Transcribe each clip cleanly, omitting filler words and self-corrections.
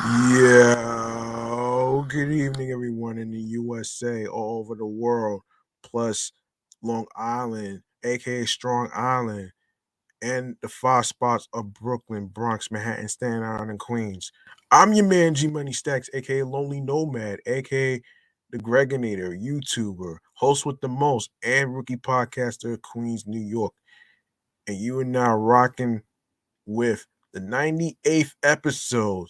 Yo, good evening, everyone in the USA, all over the world, plus Long Island, aka Strong Island, and the five spots of Brooklyn, Bronx, Manhattan, Staten Island, and Queens. I'm your man, G Money Stacks, aka Lonely Nomad, aka the Gregonator, YouTuber, host with the most, and rookie podcaster of Queens, New York. And you are now rocking with the 98th episode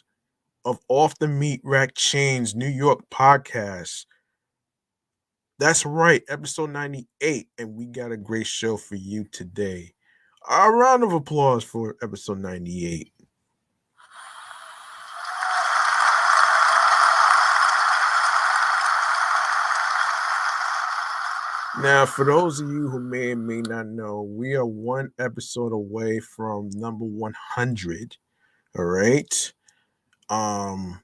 of Off the Meat Rack Chainz New York podcast. That's right, episode 98, and we got a great show for you today. A round of applause for episode 98. Now, for those of you who may or may not know, we are one episode away from number 100. All right. Um,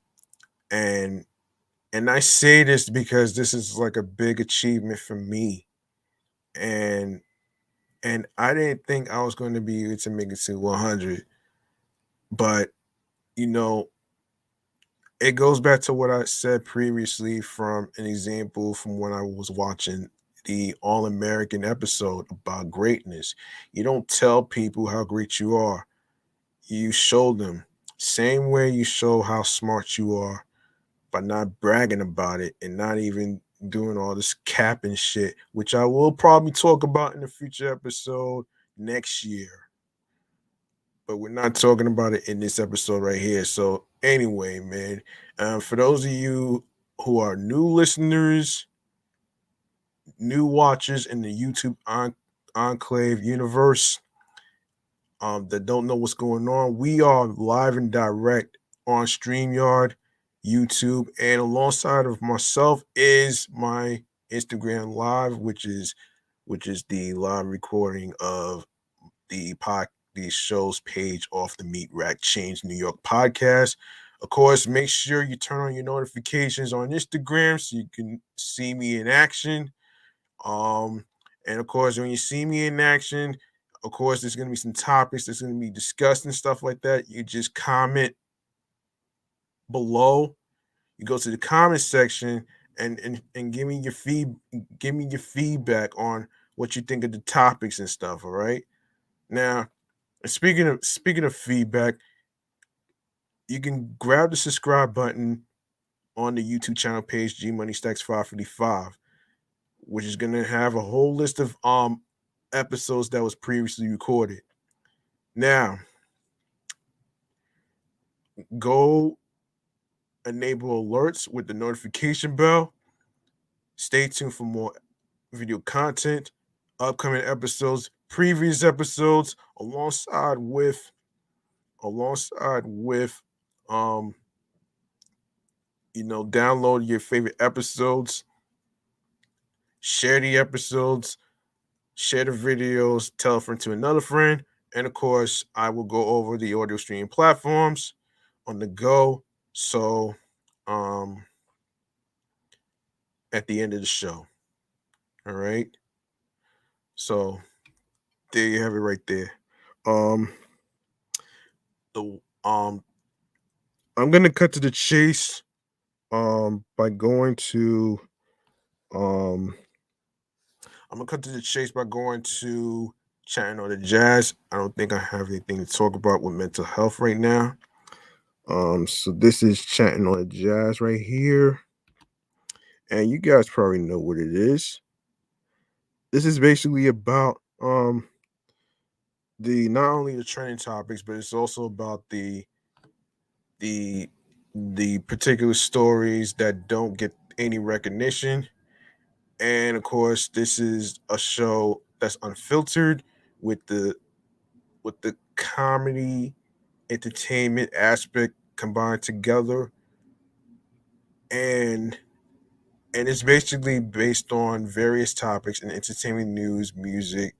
and and I say this because this is like a big achievement for me. And I didn't think I was going to be able to make it to 100, but you know, it goes back to what I said previously from an example from when I was watching the All American episode about greatness. You don't tell people how great you are, you show them. Same way you show how smart you are by not bragging about it and not even doing all this capping shit, which I will probably talk about in a future episode next year. But we're not talking about it in this episode right here. So, anyway, man, for those of you who are new listeners, new watchers in the YouTube Enclave universe, that don't know what's going on, we are live and direct on StreamYard, YouTube, and alongside of myself is my Instagram Live, which is the live recording of the show's page off the Meat Rack Change New York podcast. Of course, make sure you turn on your notifications on Instagram so you can see me in action. Um, and of course, when you see me in action, of course, there's gonna be some topics that's gonna be discussed and stuff like that. You just comment below. You go to the comment section and give me your feedback on what you think of the topics and stuff. All right. Now, speaking of feedback, you can grab the subscribe button on the YouTube channel page G Money Stacks 555, which is gonna have a whole list of episodes that was previously recorded. Now, go enable alerts with the notification bell. Stay tuned for more video content, upcoming episodes, previous episodes, alongside with um download your favorite episodes, share the episodes, share the videos, tell a friend to another friend, and of course, I will go over the audio streaming platforms on the go. So, um, at the end of the show, all right. So there you have it right there. Um, the I'm gonna cut to the chase. By going to um I'm gonna cut to the chase by going to chatting on the jazz. I don't think I have anything to talk about with mental health right now. So this is chatting on the jazz right here, and you guys probably know what it is. This is basically about the not only the trending topics, but it's also about the the particular stories that don't get any recognition. And of course, this is a show that's unfiltered with the comedy entertainment aspect combined together, and it's basically based on various topics in entertainment news, music,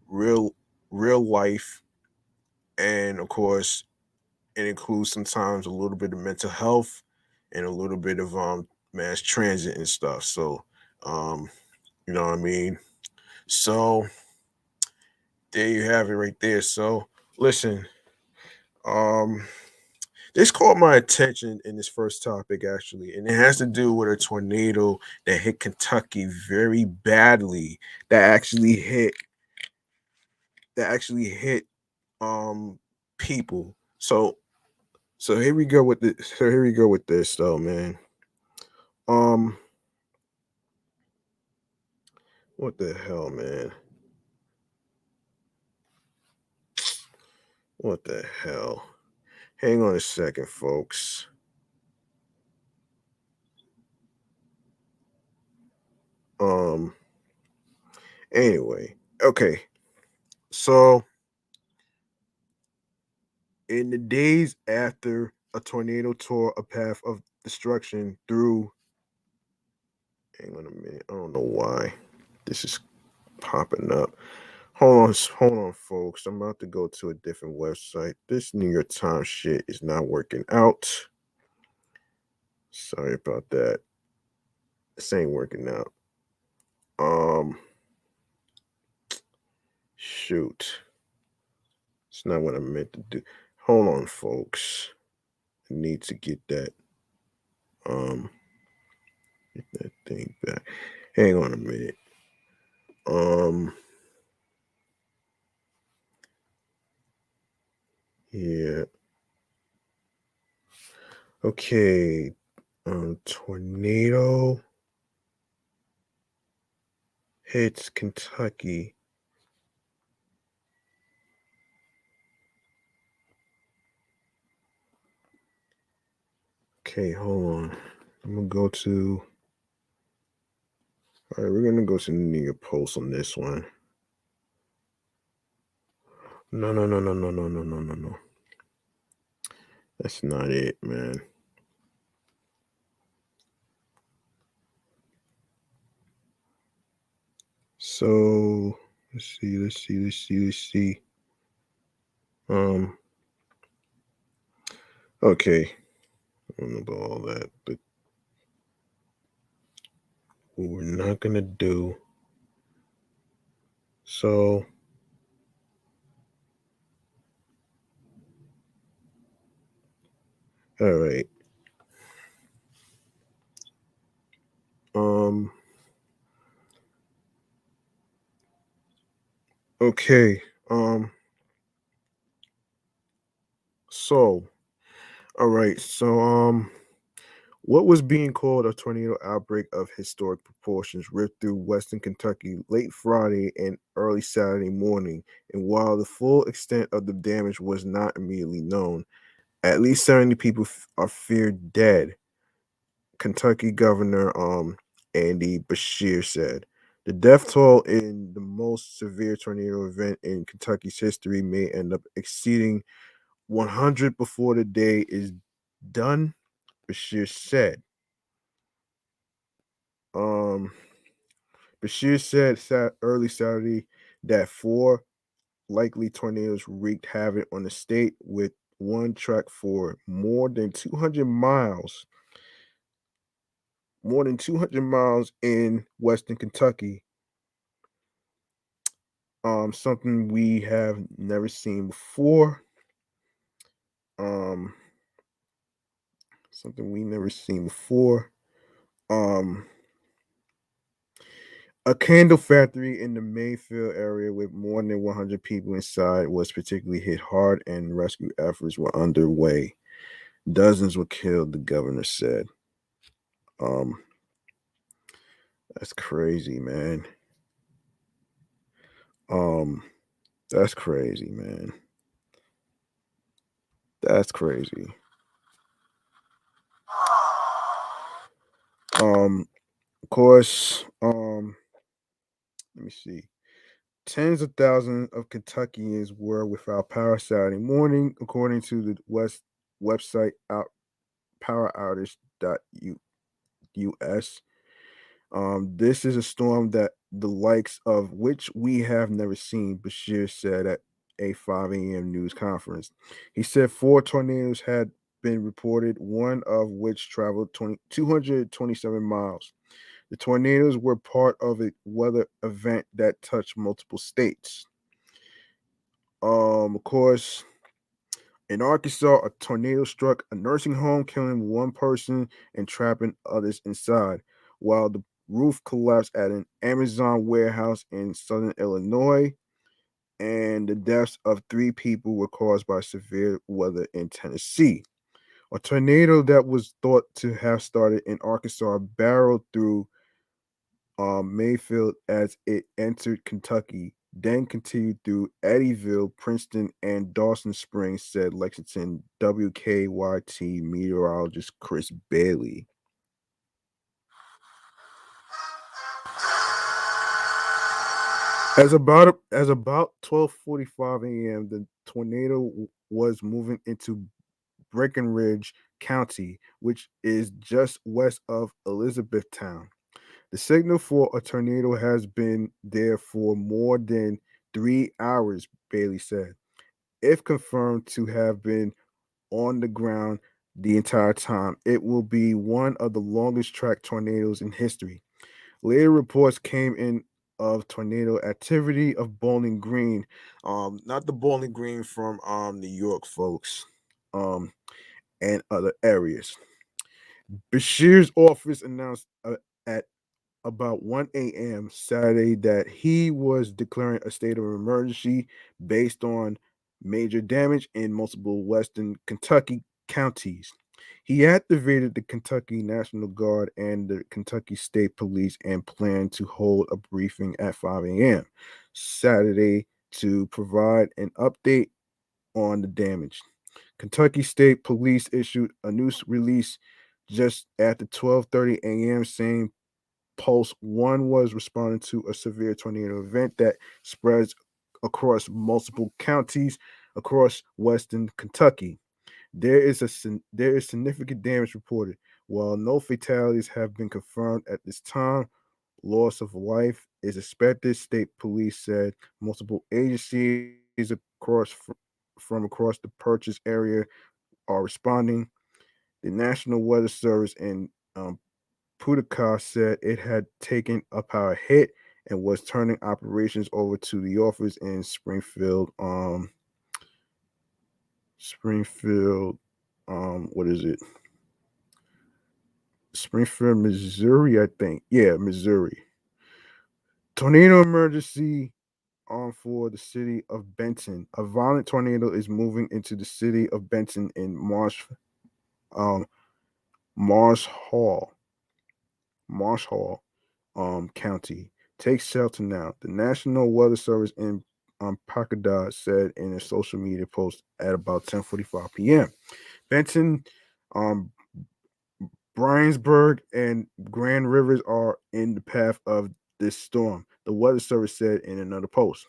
real real life, and of course it includes sometimes a little bit of mental health and a little bit of mass transit and stuff. So um you know what I mean? So there you have it right there. So listen, um This caught my attention in this first topic, actually, and it has to do with a tornado that hit Kentucky very badly. That actually hit um people. So here we go with this. So here we go with this, though, man. Um, what the hell, man? What the hell? Hang on a second, folks. Um. Anyway, okay. So in the days after a tornado tore a path of destruction through, hang on a minute, I don't know why this is popping up. Hold on, folks. I'm about to go to a different website. This New York Times shit is not working out. Sorry about that. This ain't working out. Um, shoot. It's not what I meant to do. Hold on, folks. I need to get that. Um, get that thing back. Hang on a minute. Um, yeah. Okay. Tornado hits Kentucky. Okay, hold on. I'm gonna go to. All right, we're gonna go to the New York Post on this one. No, no, no, no, no, no, no, no, no, no. That's not it, man. So let's see. Okay. I don't know about all that, but what we're not gonna do. So all right. Um okay. So all right. What was being called a tornado outbreak of historic proportions ripped through western Kentucky late Friday and early Saturday morning, and while the full extent of the damage was not immediately known, at least 70 people are feared dead, Kentucky Governor Andy Bashir said. The death toll in the most severe tornado event in Kentucky's history may end up exceeding 100 before the day is done, Bashir said. Um, Bashir said early Saturday that four likely tornadoes wreaked havoc on the state, with one track for more than 200 miles in western Kentucky. Something we have never seen before. Um, something we never seen before. Um, a candle factory in the Mayfield area with more than 100 people inside was particularly hit hard, and rescue efforts were underway. Dozens were killed, the governor said. Um, that's crazy, man. Um, that's crazy, man. That's crazy. Of course, let me see. Tens of thousands of Kentuckians were without power Saturday morning, according to the West website out poweroutage.us. This is a storm that the likes of which we have never seen, Bashir said at a 5 a.m. news conference. He said four tornadoes had been reported, one of which traveled 227 miles. The tornadoes were part of a weather event that touched multiple states. Of course, In Arkansas, a tornado struck a nursing home, killing one person and trapping others inside, while the roof collapsed at an Amazon warehouse in southern Illinois, and the deaths of three people were caused by severe weather in Tennessee. A tornado that was thought to have started in Arkansas barreled through Mayfield as it entered Kentucky, then continued through Eddyville, Princeton, and Dawson Springs, said Lexington WKYT meteorologist Chris Bailey. As about 12:45 a.m., the tornado was moving into Breckinridge County, which is just west of Elizabethtown. The signal for a tornado has been there for more than 3 hours, Bailey said. If confirmed to have been on the ground the entire time, it will be one of the longest track tornadoes in history. Later reports came in of tornado activity of Bowling Green, not the Bowling Green from New York, folks, and other areas. Bashir's office announced at about 1 a.m. Saturday that he was declaring a state of emergency based on major damage in multiple western Kentucky counties. He activated the Kentucky National Guard and the Kentucky State Police and planned to hold a briefing at 5 a.m. Saturday to provide an update on the damage. Kentucky State Police issued a news release just after 12:30 a.m. saying Pulse One was responding to a severe tornado event that spreads across multiple counties across western Kentucky. There is significant damage reported. While no fatalities have been confirmed at this time, loss of life is expected. State police said multiple agencies from across the purchase area are responding. The National Weather Service in Putica said it had taken a power hit and was turning operations over to the office in Springfield, what is it? Springfield, Missouri, I think. Yeah, Missouri. Tornado emergency for the city of Benton. A violent tornado is moving into the city of Benton in um, Marsh Hall, Marsh Hall, County. Take shelter now. The National Weather Service in Pakadad said in a social media post at about 10:45 p.m. Benton, um, Bryansburg, and Grand Rivers are in the path of this storm. The Weather Service said in another post.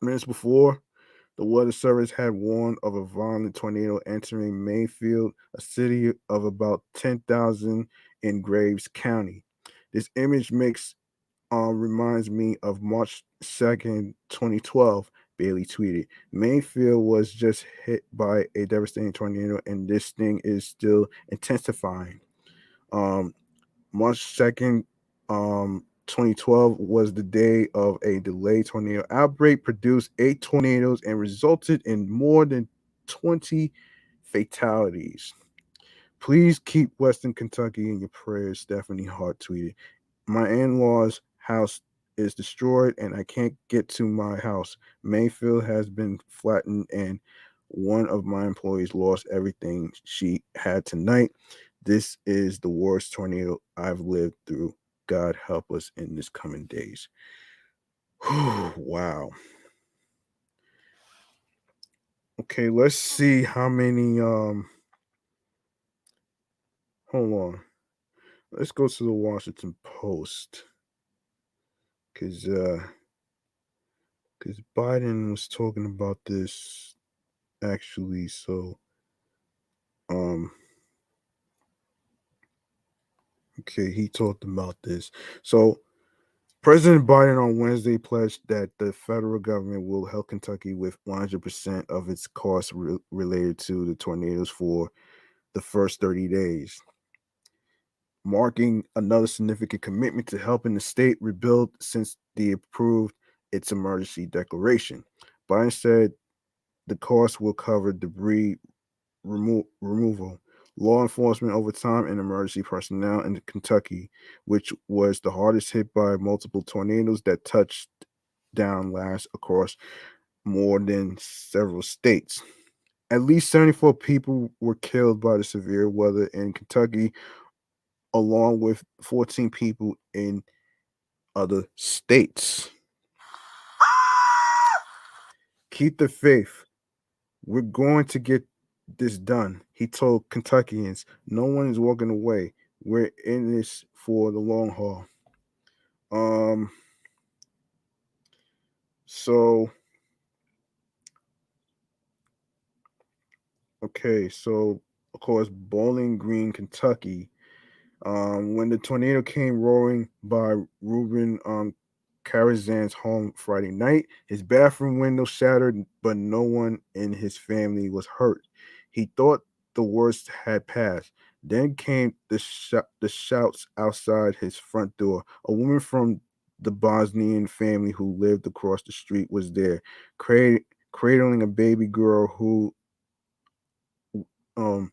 Minutes before, the Weather Service had warned of a violent tornado entering Mayfield, a city of about 10,000 in Graves County. This image makes reminds me of March 2nd, 2012, Bailey tweeted. Mayfield was just hit by a devastating tornado, and this thing is still intensifying. Um, March 2nd, 2012 was the day of a delayed tornado outbreak, produced 8 tornadoes, and resulted in more than 20 fatalities. Please keep Western Kentucky in your prayers, Stephanie Hart tweeted. My in-laws' house is destroyed and I can't get to my house. Mayfield has been flattened and one of my employees lost everything she had tonight. This is the worst tornado I've lived through. God help us in this coming days. Wow. Okay, let's see how many hold on. Let's go to the Washington Post. Cause because Biden was talking about this actually. So, um, okay, he talked about this. So, President Biden on Wednesday pledged that the federal government will help Kentucky with 100% of its costs related to the tornadoes for the first 30 days, marking another significant commitment to helping the state rebuild since they approved its emergency declaration. Biden said The cost will cover debris removal, law enforcement overtime, and emergency personnel in Kentucky, which was the hardest hit by multiple tornadoes that touched down last across more than several states. At least 74 people were killed by the severe weather in Kentucky, along with 14 people in other states. Keep the faith. We're going to get this done, he told Kentuckians. No one is walking away. We're in this for the long haul. Um, so okay, so of course, Bowling Green, Kentucky. When the tornado came roaring by Ruben Karazan's home Friday night, his bathroom window shattered, but no one in his family was hurt. He thought the worst had passed. Then came the shouts outside his front door. A woman from the Bosnian family who lived across the street was there, cradling um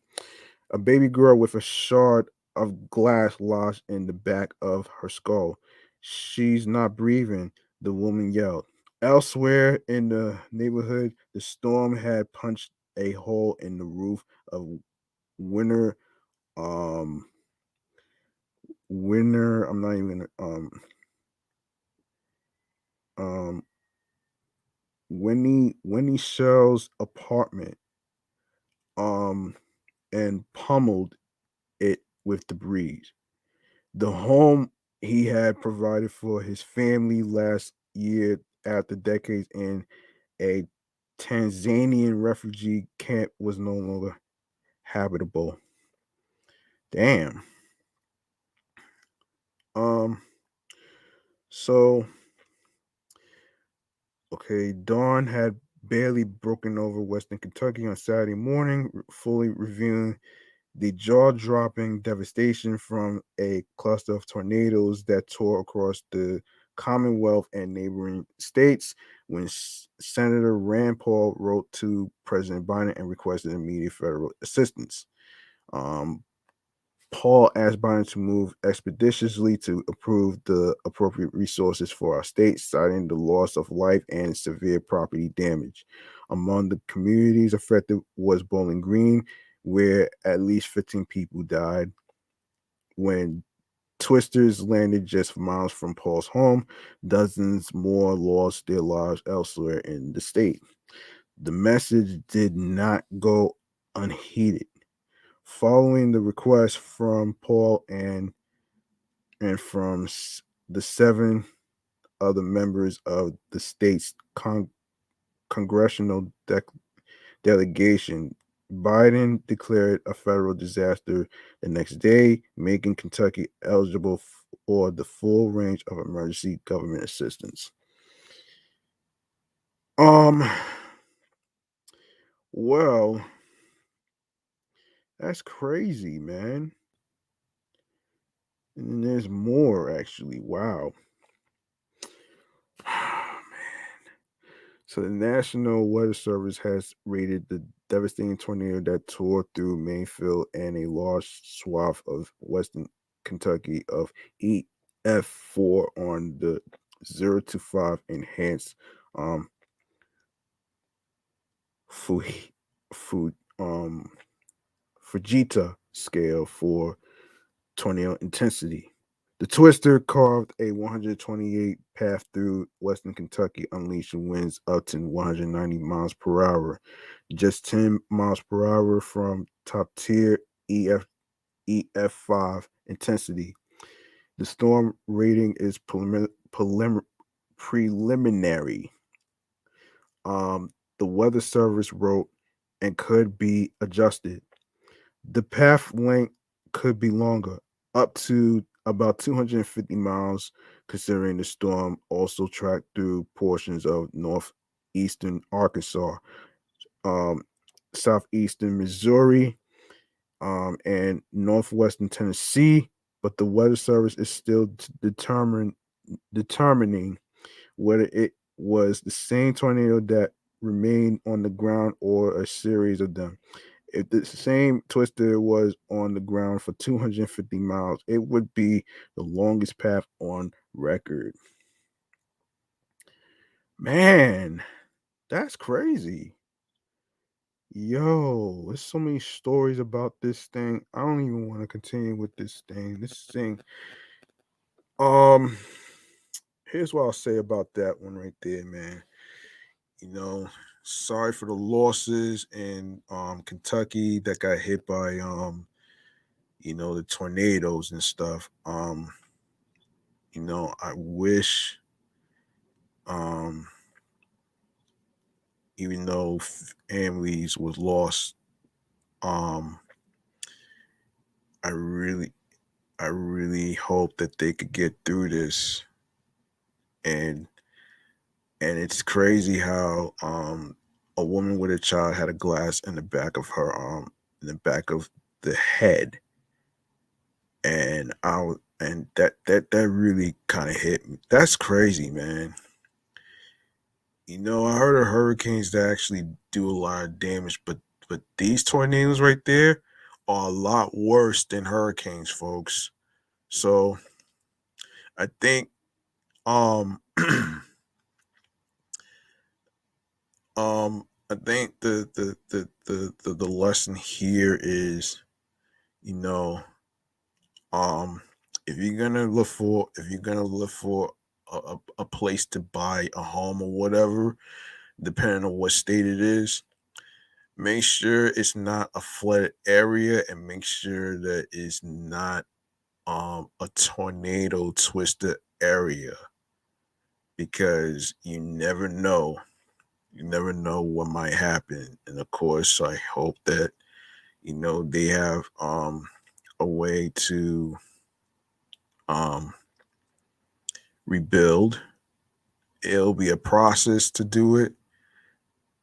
a baby girl with a shard of glass lodged in the back of her skull. She's not breathing, the woman yelled. Elsewhere in the neighborhood, the storm had punched a hole in the roof of Winter um Winter I'm not even um Winnie Shell's apartment um and pummeled it with debris. The home he had provided for his family last year after decades in a Tanzanian refugee camp was no longer habitable. Damn. Um so okay, dawn had barely broken over Western Kentucky on Saturday morning, fully revealing the jaw-dropping devastation from a cluster of tornadoes that tore across the Commonwealth and neighboring states when Senator Rand Paul wrote to President Biden and requested immediate federal assistance. Um, Paul asked Biden to move expeditiously to approve the appropriate resources for our state, citing the loss of life and severe property damage. Among the communities affected was Bowling Green, where at least 15 people died when twisters landed just miles from Paul's home. Dozens more lost their lives elsewhere in the state. The message did not go unheeded. Following the request from Paul and from the seven other members of the state's congressional delegation, Biden declared a federal disaster the next day, making Kentucky eligible for the full range of emergency government assistance. Um, well, that's crazy, man. And then there's more actually. Wow. So the National Weather Service has rated the devastating tornado that tore through Mayfield and a large swath of western Kentucky of EF4 on the 0 to 5 enhanced um Fu, Fu, um Fujita scale for tornado intensity. The twister carved a 128 path through western Kentucky, unleashing winds up to 190 miles per hour, just 10 miles per hour from top tier EF5 intensity. The storm rating is preliminary. Um, the Weather Service wrote and could be adjusted. The path length could be longer, up to about 250 miles, considering the storm also tracked through portions of northeastern Arkansas, um, southeastern Missouri, and northwestern Tennessee. But the Weather Service is still determining whether it was the same tornado that remain on the ground or a series of them. If the same twister was on the ground for 250 miles, it would be the longest path on record. Man, that's crazy. Yo, there's so many stories about this thing. I don't even want to continue with this thing. This thing. Um, Here's what I'll say about that one right there, man. You know, sorry for the losses in Kentucky that got hit by the tornadoes and stuff. I wish um even though families was lost, um I really I really hope that they could get through this. and and it's crazy how a woman with a child had a glass in the back of her in the back of the head. And that really kind of hit me. That's crazy, man. I heard of hurricanes that actually do a lot of damage, but these tornadoes right there are a lot worse than hurricanes, folks. So I think um I think the lesson here is, you know, um if you're gonna look for a place to buy a home or whatever, depending on what state it is, make sure it's not a flooded area, and make sure that it's not a tornado twisted area, because you never know what might happen. And of course, I hope that they have a way to um rebuild. It'll be a process to do it,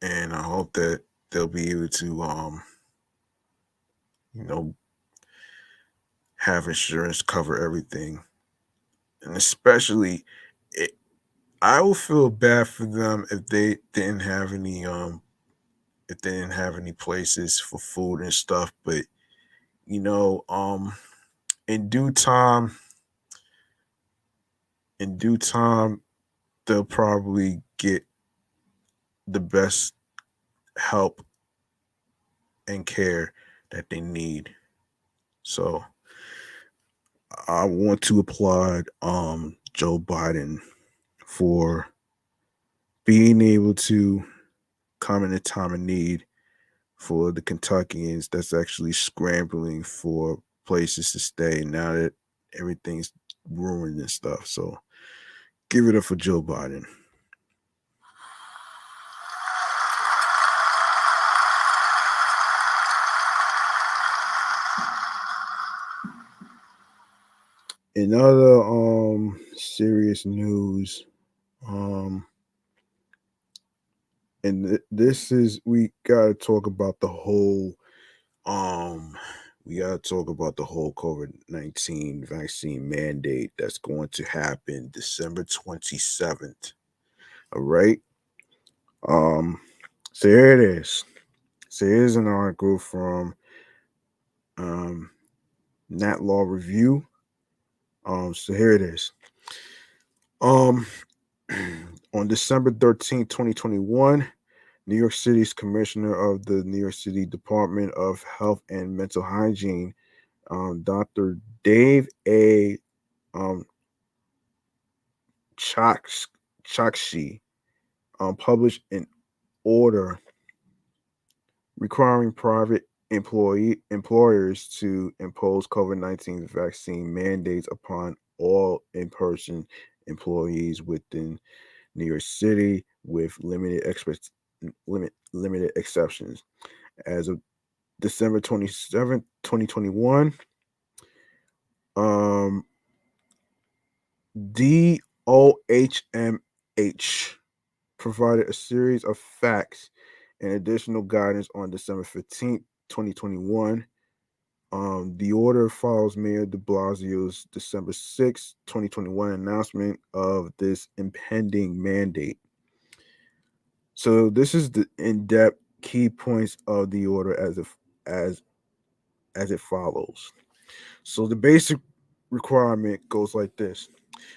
and I hope that they'll be able to you know have insurance cover everything. And especially, it, I would feel bad for them if they didn't have any places for food and stuff. But you know um in due time in due time they'll probably get the best help and care that they need. So I want to applaud Joe Biden for being able to come in a time of need for the Kentuckians that's actually scrambling for places to stay now that everything's ruined and stuff. So give it up for Joe Biden. In other serious news, um this is we gotta talk about the whole um COVID-19 vaccine mandate that's going to happen December 27th. All right. Um, so here it is. So here's an article from um Nat Law Review. So here it is. Um on December 13th, 2021, New York City's Commissioner of the New York City Department of Health and Mental Hygiene, Dr. Dave A. Um, Chakshi, published an order requiring private employers to impose COVID-19 vaccine mandates upon all in-person employees within New York City, with limited exceptions. As of December 27th, 2021, um, DOHMH provided a series of facts and additional guidance on December 15th, 2021. The order follows Mayor de Blasio's December 6th, 2021 announcement of this impending mandate. So this is the in-depth key points of the order as as it follows. So the basic requirement goes like this.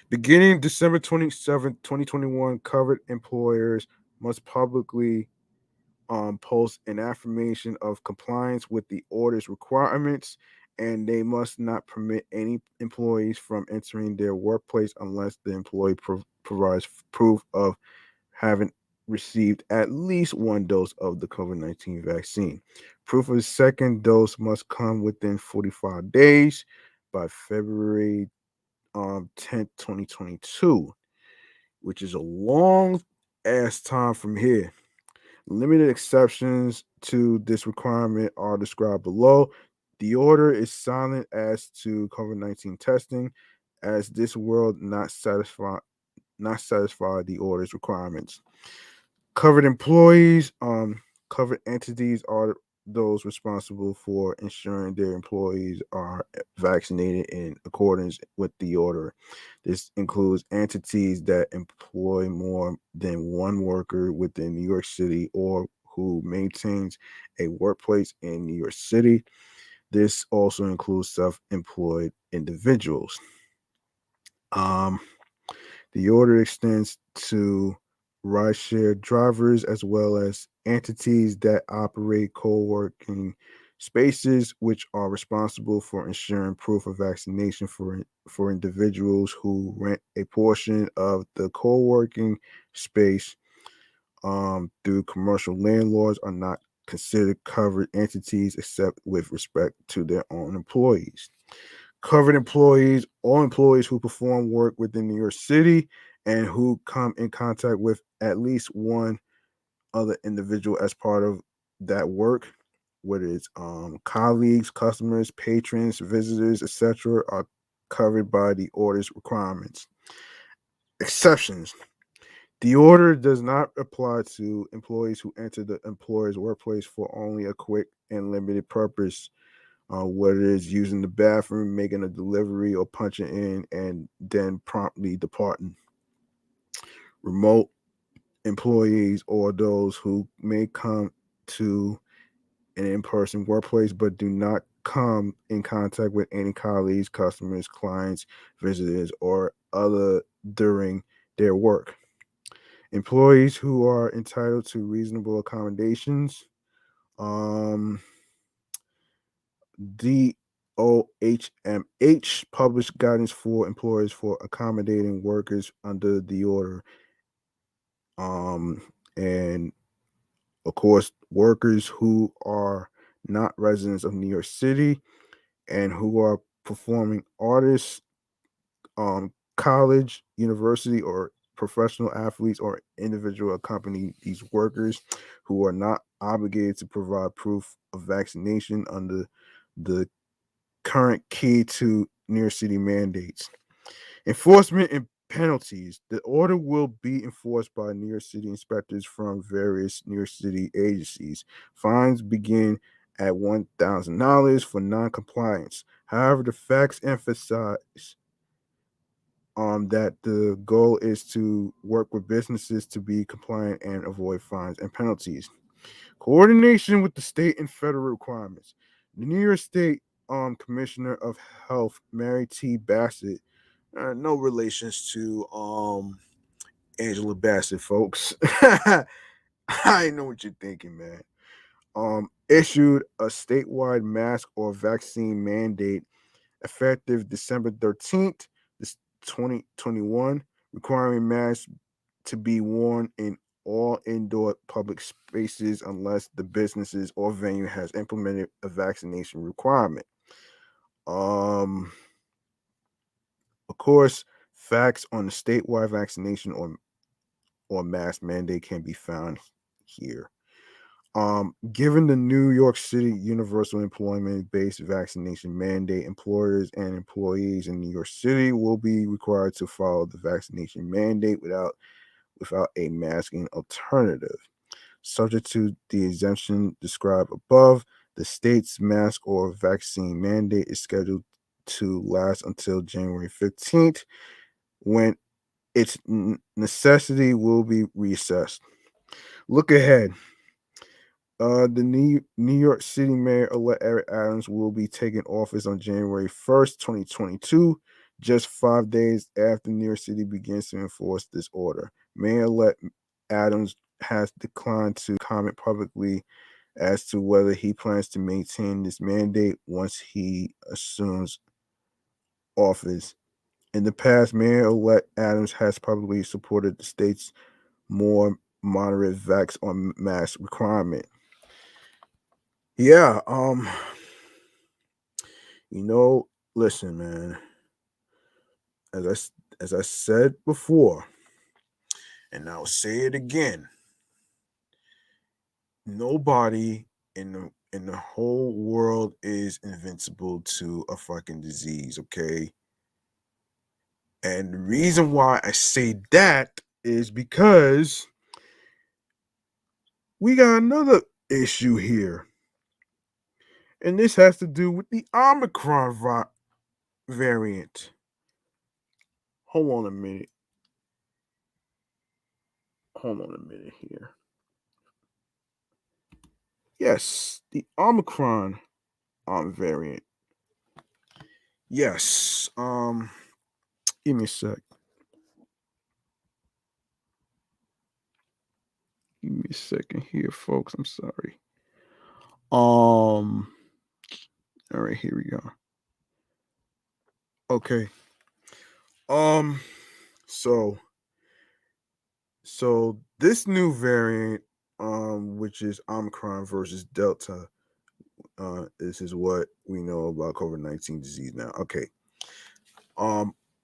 Beginning December 27th, 2021, covered employers must publicly post an affirmation of compliance with the order's requirements, and they must not permit any employees from entering their workplace unless the employee provides proof of having received at least one dose of the COVID-19 vaccine. Proof of the second dose must come within 45 days by February 10th, 2022, which is a long ass time from here. Limited exceptions to this requirement are described below. The order is silent as to COVID-19 testing, as this will not satisfy the order's requirements. Covered employees, covered entities are those responsible for ensuring their employees are vaccinated in accordance with the order. This includes entities that employ more than one worker within New York City or who maintains a workplace in New York City. This also includes self-employed individuals. Um, the order extends to rideshare drivers as well as entities that operate co-working spaces, which are responsible for ensuring proof of vaccination for individuals who rent a portion of the co-working space through commercial landlords are not considered covered entities except with respect to their own employees. Covered employees, all employees who perform work within New York City and who come in contact with at least one other individual as part of that work, whether it's colleagues, customers, patrons, visitors, etc., are covered by the order's requirements. Exceptions. The order does not apply to employees who enter the employer's workplace for only a quick and limited purpose, whether it's using the bathroom, making a delivery, or punching in and then promptly departing. Remote employees or those who may come to an in person workplace but do not come in contact with any colleagues, customers, clients, visitors, or other during their work. Employees who are entitled to reasonable accommodations. Um, DOHMH published guidance for employers for accommodating workers under the order. Um, and of course, workers who are not residents of New York City and who are performing artists, college, university, or professional athletes or individual accompany these workers who are not obligated to provide proof of vaccination under the current key to New York City mandates. Enforcement and penalties. The order will be enforced by New York City inspectors from various New York City agencies. Fines begin at $1,000 for noncompliance. However, the facts emphasize that the goal is to work with businesses to be compliant and avoid fines and penalties. Coordination with the state and federal requirements. The New York State Commissioner of Health, Mary T. Bassett, no relations to Angela Bassett, folks. I know what you're thinking, man. Issued a statewide mask or vaccine mandate effective December 13th, 2021, requiring masks to be worn in all indoor public spaces unless the businesses or venue has implemented a vaccination requirement. Of course, facts on the statewide vaccination or mask mandate can be found here. Given the New York City universal employment based vaccination mandate, employers and employees in New York City will be required to follow the vaccination mandate without a masking alternative. Subject to the exemption described above, the state's mask or vaccine mandate is scheduled to last until January 15th, when its necessity will be reassessed. Look ahead. The New York City Mayor-elect Eric Adams will be taking office on January 1st, 2022, just 5 days after New York City begins to enforce this order. Mayor-elect Adams has declined to comment publicly as to whether he plans to maintain this mandate once he assumes office. In the past, Mayor-elect Adams has publicly supported the state's more moderate vax on mask requirement. Yeah, listen, man. As I said before, and I'll say it again. Nobody in the whole world is invincible to a fucking disease, okay? And the reason why I say that is because we got another issue here. And this has to do with the Omicron variant. Hold on a minute. Hold on a minute here. Yes, the Omicron variant. Yes. Give me a sec. Give me a second here, folks. I'm sorry. All right, here we go. Okay. So this new variant, which is Omicron versus Delta, this is what we know about COVID-19 disease now. Okay.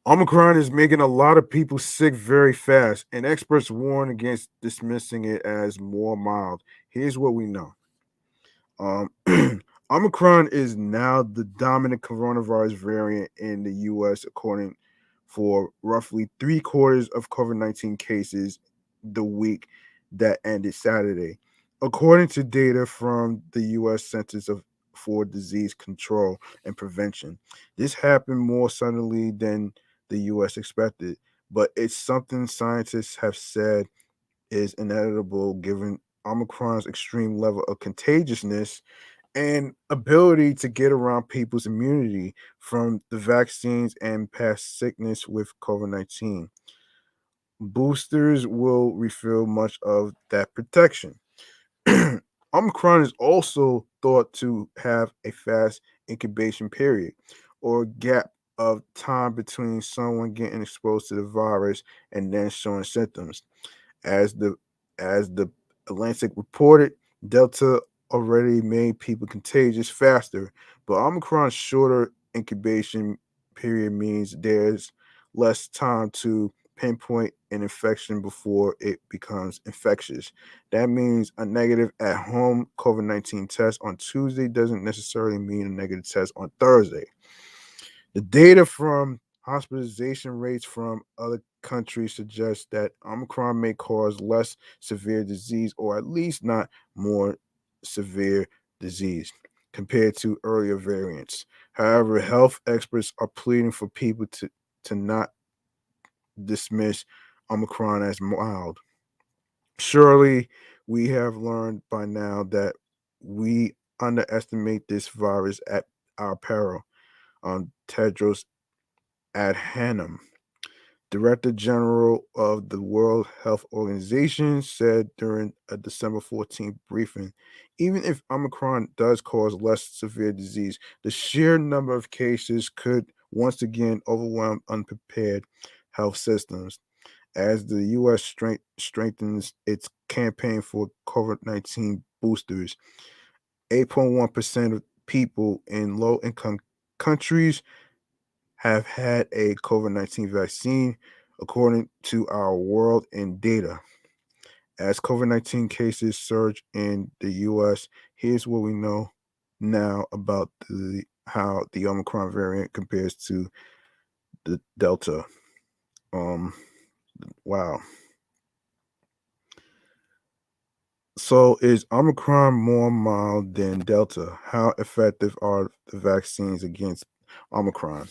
Omicron is making a lot of people sick very fast, and experts warn against dismissing it as more mild. Here's what we know. Omicron is now the dominant coronavirus variant in the U.S., according for roughly 3/4 of COVID-19 cases the week that ended Saturday, according to data from the U.S. for Disease Control and Prevention. This happened more suddenly than the U.S. expected, but it's something scientists have said is inevitable given Omicron's extreme level of contagiousness and ability to get around people's immunity from the vaccines and past sickness with COVID-19. Boosters will refill much of that protection. Omicron is also thought to have a fast incubation period or gap of time between someone getting exposed to the virus and then showing symptoms. As the Atlantic reported, Delta already made people contagious faster, but Omicron's shorter incubation period means there's less time to pinpoint an infection before it becomes infectious. That means a negative at home COVID-19 test on Tuesday doesn't necessarily mean a negative test on Thursday. The data from hospitalization rates from other countries suggests that Omicron may cause less severe disease, or at least not more severe disease, compared to earlier variants. However, health experts are pleading for people to not dismiss Omicron as mild. Surely we have learned by now that we underestimate this virus at our peril. Tedros Adhanom, Director General of the World Health Organization, said during a December 14th briefing, even if Omicron does cause less severe disease, the sheer number of cases could once again overwhelm unprepared health systems. As the U.S. strengthens its campaign for COVID-19 boosters, 8.1% of people in low-income countries have had a COVID-19 vaccine, according to our World in Data. As COVID-19 cases surge in the U.S., here's what we know now about how the Omicron variant compares to the Delta. Wow. So is Omicron more mild than Delta? How effective are the vaccines against Omicron?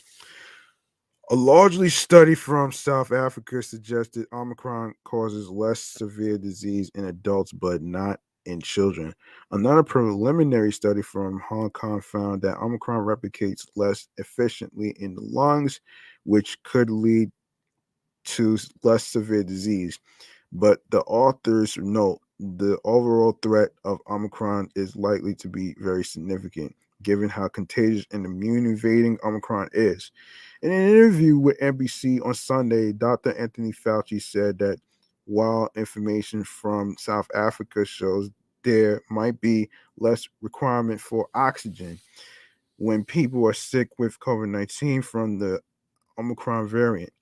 A largely study from South Africa suggested Omicron causes less severe disease in adults, but not in children. Another preliminary study from Hong Kong found that Omicron replicates less efficiently in the lungs, which could lead to less severe disease. But the authors note the overall threat of Omicron is likely to be very significant, given how contagious and immune evading Omicron is. In an interview with NBC on Sunday, Dr. Anthony Fauci said that while information from South Africa shows there might be less requirement for oxygen when people are sick with COVID-19 from the Omicron variant,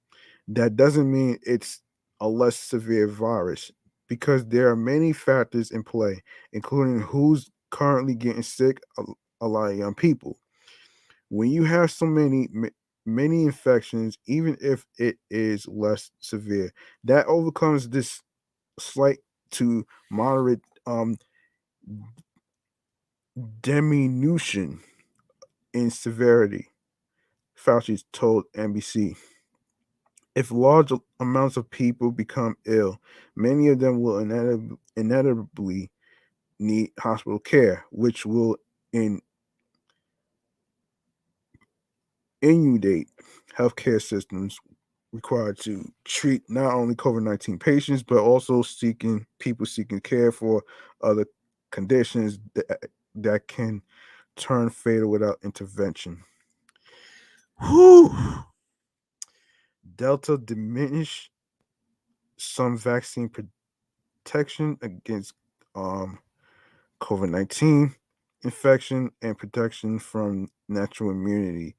that doesn't mean it's a less severe virus because there are many factors in play, including who's currently getting sick, a lot of young people. When you have so many infections, even if it is less severe, that overcomes this slight to moderate diminution in severity, Fauci told NBC. If large amounts of people become ill, many of them will inevitably need hospital care, which will in, inundate healthcare systems required to treat not only COVID-19 patients, but also seeking people seeking care for other conditions that can turn fatal without intervention. Whew. Delta diminished some vaccine protection against um, COVID 19 infection and protection from natural immunity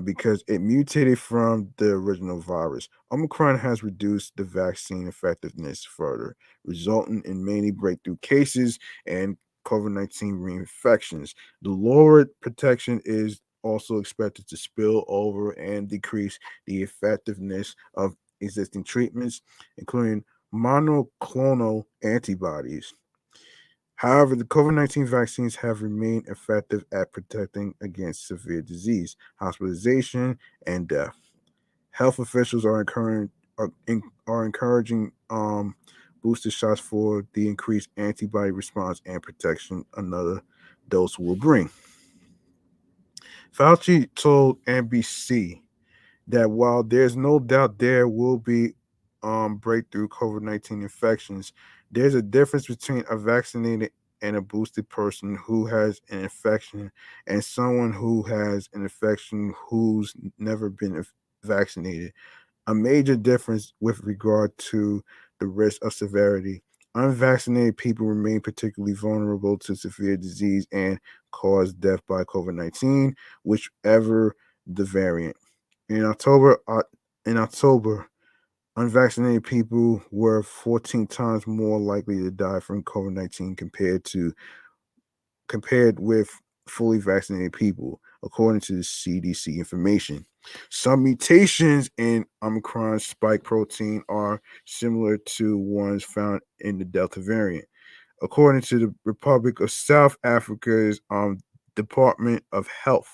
because it mutated from the original virus. Omicron has reduced the vaccine effectiveness further, resulting in many breakthrough cases and COVID-19 reinfections. The lowered protection is also expected to spill over and decrease the effectiveness of existing treatments, including monoclonal antibodies. However, the COVID-19 vaccines have remained effective at protecting against severe disease, hospitalization, and death. Health officials are encouraging booster shots for the increased antibody response and protection another dose will bring. Fauci told NBC that while there's no doubt there will be breakthrough COVID-19 infections, there's a difference between a vaccinated and a boosted person who has an infection and someone who has an infection who's never been vaccinated. A major difference with regard to the risk of severity. Unvaccinated people remain particularly vulnerable to severe disease and cause death by COVID 19, whichever the variant. In October, uh, in October, unvaccinated people were 14 times more likely to die from COVID-19 compared with fully vaccinated people, according to the CDC information. Some mutations in Omicron spike protein are similar to ones found in the Delta variant. According to the Republic of South Africa's Department of Health,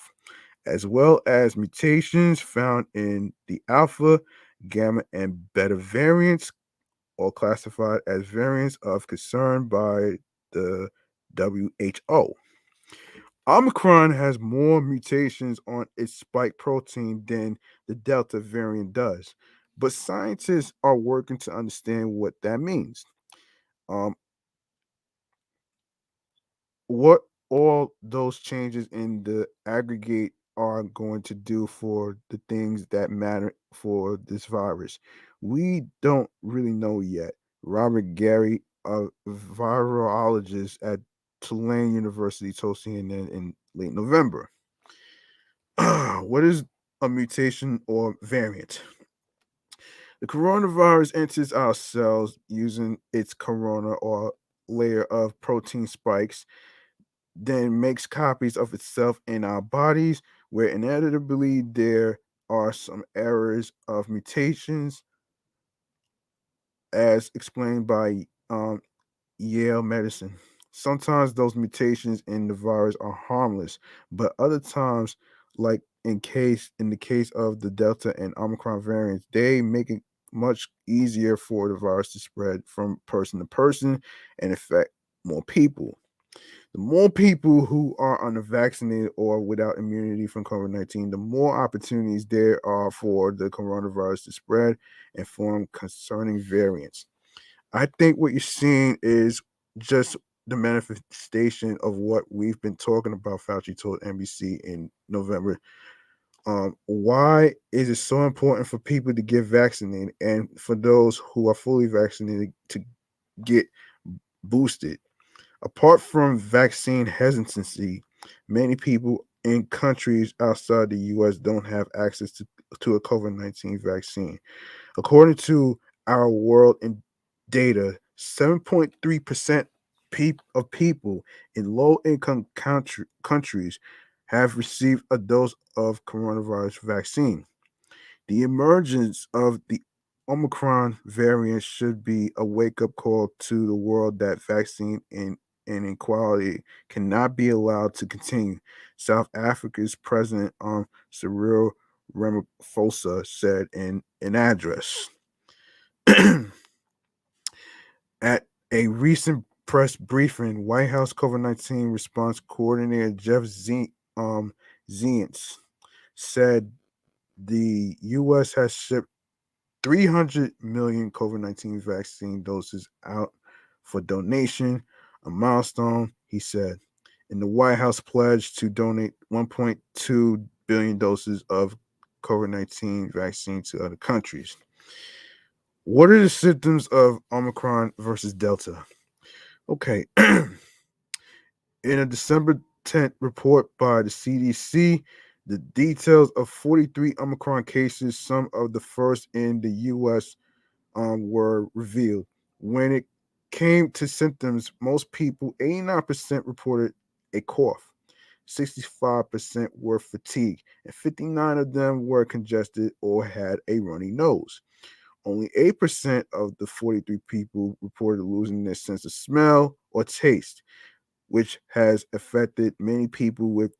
as well as mutations found in the alpha, gamma, and beta variants, all classified as variants of concern by the WHO. Omicron has more mutations on its spike protein than the Delta variant does, but scientists are working to understand what that means. Um, what all those changes in the aggregate are going to do for the things that matter for this virus. We don't really know yet. Robert Gary, a virologist at Tulane University, told CNN in late November. What is a mutation or variant? The coronavirus enters our cells using its corona or layer of protein spikes, then makes copies of itself in our bodies, where inevitably there are some errors of mutations, as explained by Yale Medicine. Sometimes those mutations in the virus are harmless, but other times like in the case of the Delta and Omicron variants, they make it much easier for the virus to spread from person to person and affect more people. The more people who are unvaccinated or without immunity from COVID 19, the more opportunities there are for the coronavirus to spread and form concerning variants. I think what you're seeing is just the manifestation of what we've been talking about. Fauci told NBC in November. Why is it so important for people to get vaccinated and for those who are fully vaccinated to get boosted? Apart from vaccine hesitancy, many people in countries outside the US don't have access to a COVID 19 vaccine. According to our world in data, 7.3% of people in low income countries have received a dose of coronavirus vaccine. The emergence of the Omicron variant should be a wake up call to the world that vaccine inequality cannot be allowed to continue. South Africa's President Cyril Ramaphosa said in an address at a recent press briefing. White House COVID 19 response coordinator Jeff Zients said the U.S. has shipped 300 million COVID 19 vaccine doses out for donation, a milestone, he said. And the White House pledged to donate 1.2 billion doses of COVID 19 vaccine to other countries. What are the symptoms of Omicron versus Delta? Okay. In a December 10th report by the CDC, the details of 43 Omicron cases, some of the first in the U.S., were revealed. When it came to symptoms, most people, 89%, reported a cough, 65% were fatigued, and 59 of them were congested or had a runny nose. Only 8% of the 43 people reported losing their sense of smell or taste, which has affected many people with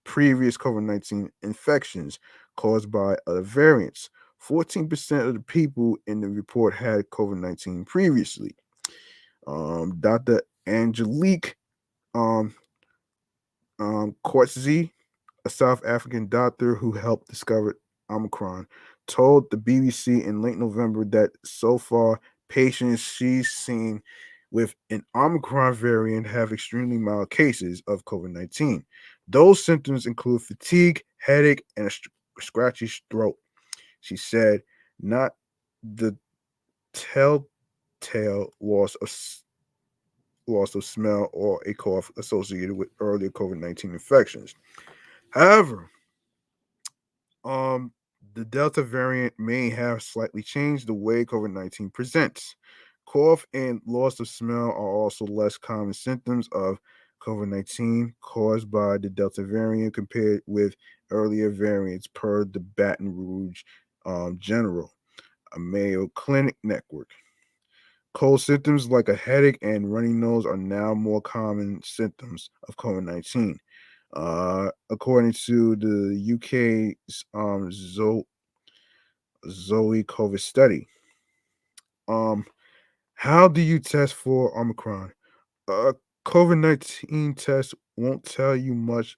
previous COVID 19 infections caused by other variants. 14% of the people in the report had COVID 19 previously. Dr. Angelique um, Coetzee, a South African doctor who helped discover Omicron, told the BBC in late November that so far, patients she's seen with an Omicron variant have extremely mild cases of COVID 19. Those symptoms include fatigue, headache, and a scratchy throat. She said, not the telltale loss of smell or a cough associated with earlier COVID 19 infections. However, um, the Delta variant may have slightly changed the way COVID 19 presents. Cough and loss of smell are also less common symptoms of COVID 19 caused by the Delta variant compared with earlier variants, per the Baton Rouge General, a Mayo Clinic network. Cold symptoms like a headache and runny nose are now more common symptoms of COVID 19. According to the UK's Zoe COVID study. Um, how do you test for Omicron? A COVID 19 test won't tell you much.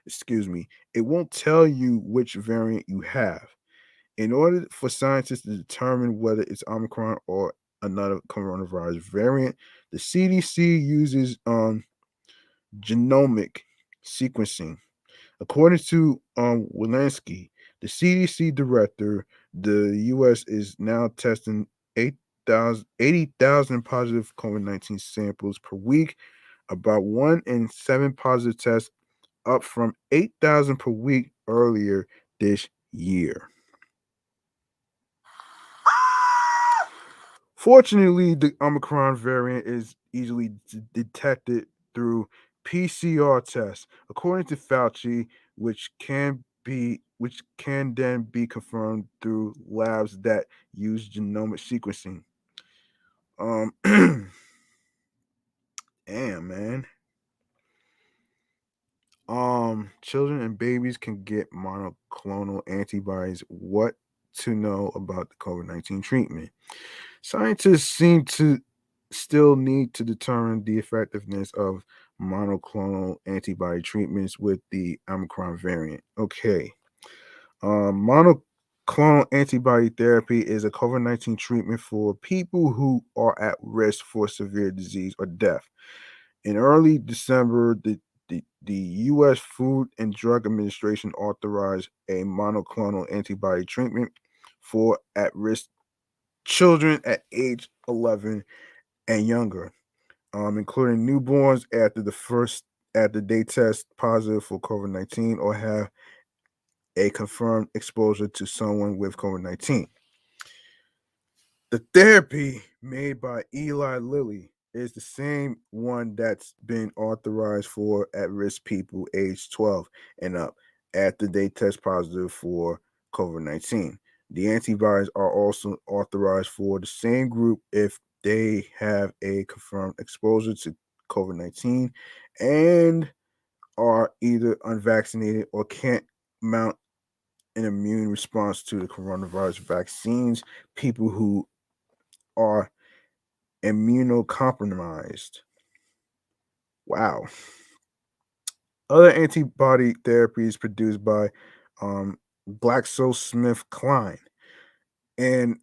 Excuse me. It won't tell you which variant you have. In order for scientists to determine whether it's Omicron or another coronavirus variant, the CDC uses genomic sequencing. According to Walensky, the CDC director, the U.S. is now testing 80,000 positive COVID 19 samples per week, about 1 in 7 positive tests, up from 8,000 per week earlier this year. Fortunately, the Omicron variant is easily detected through PCR tests, according to Fauci, which can then be confirmed through labs that use genomic sequencing. Damn, man. Children and babies can get monoclonal antibodies. What to know about the COVID-19 treatment? Scientists seem to still need to determine the effectiveness of monoclonal antibody treatments with the Omicron variant. Okay. Monoclonal antibody therapy is a COVID 19 treatment for people who are at risk for severe disease or death. In early December, the U.S. Food and Drug Administration authorized a monoclonal antibody treatment for at risk children at age 11 and younger, including newborns after they test positive for COVID 19 or have a confirmed exposure to someone with COVID 19. The therapy made by Eli Lilly is the same one that's been authorized for at risk people aged 12 and up after they test positive for COVID 19. The antibodies are also authorized for the same group if they have a confirmed exposure to COVID 19 and are either unvaccinated or can't mount an immune response to the coronavirus vaccines, people who are immunocompromised. Wow. Other antibody therapies produced by um, GlaxoSmithKline and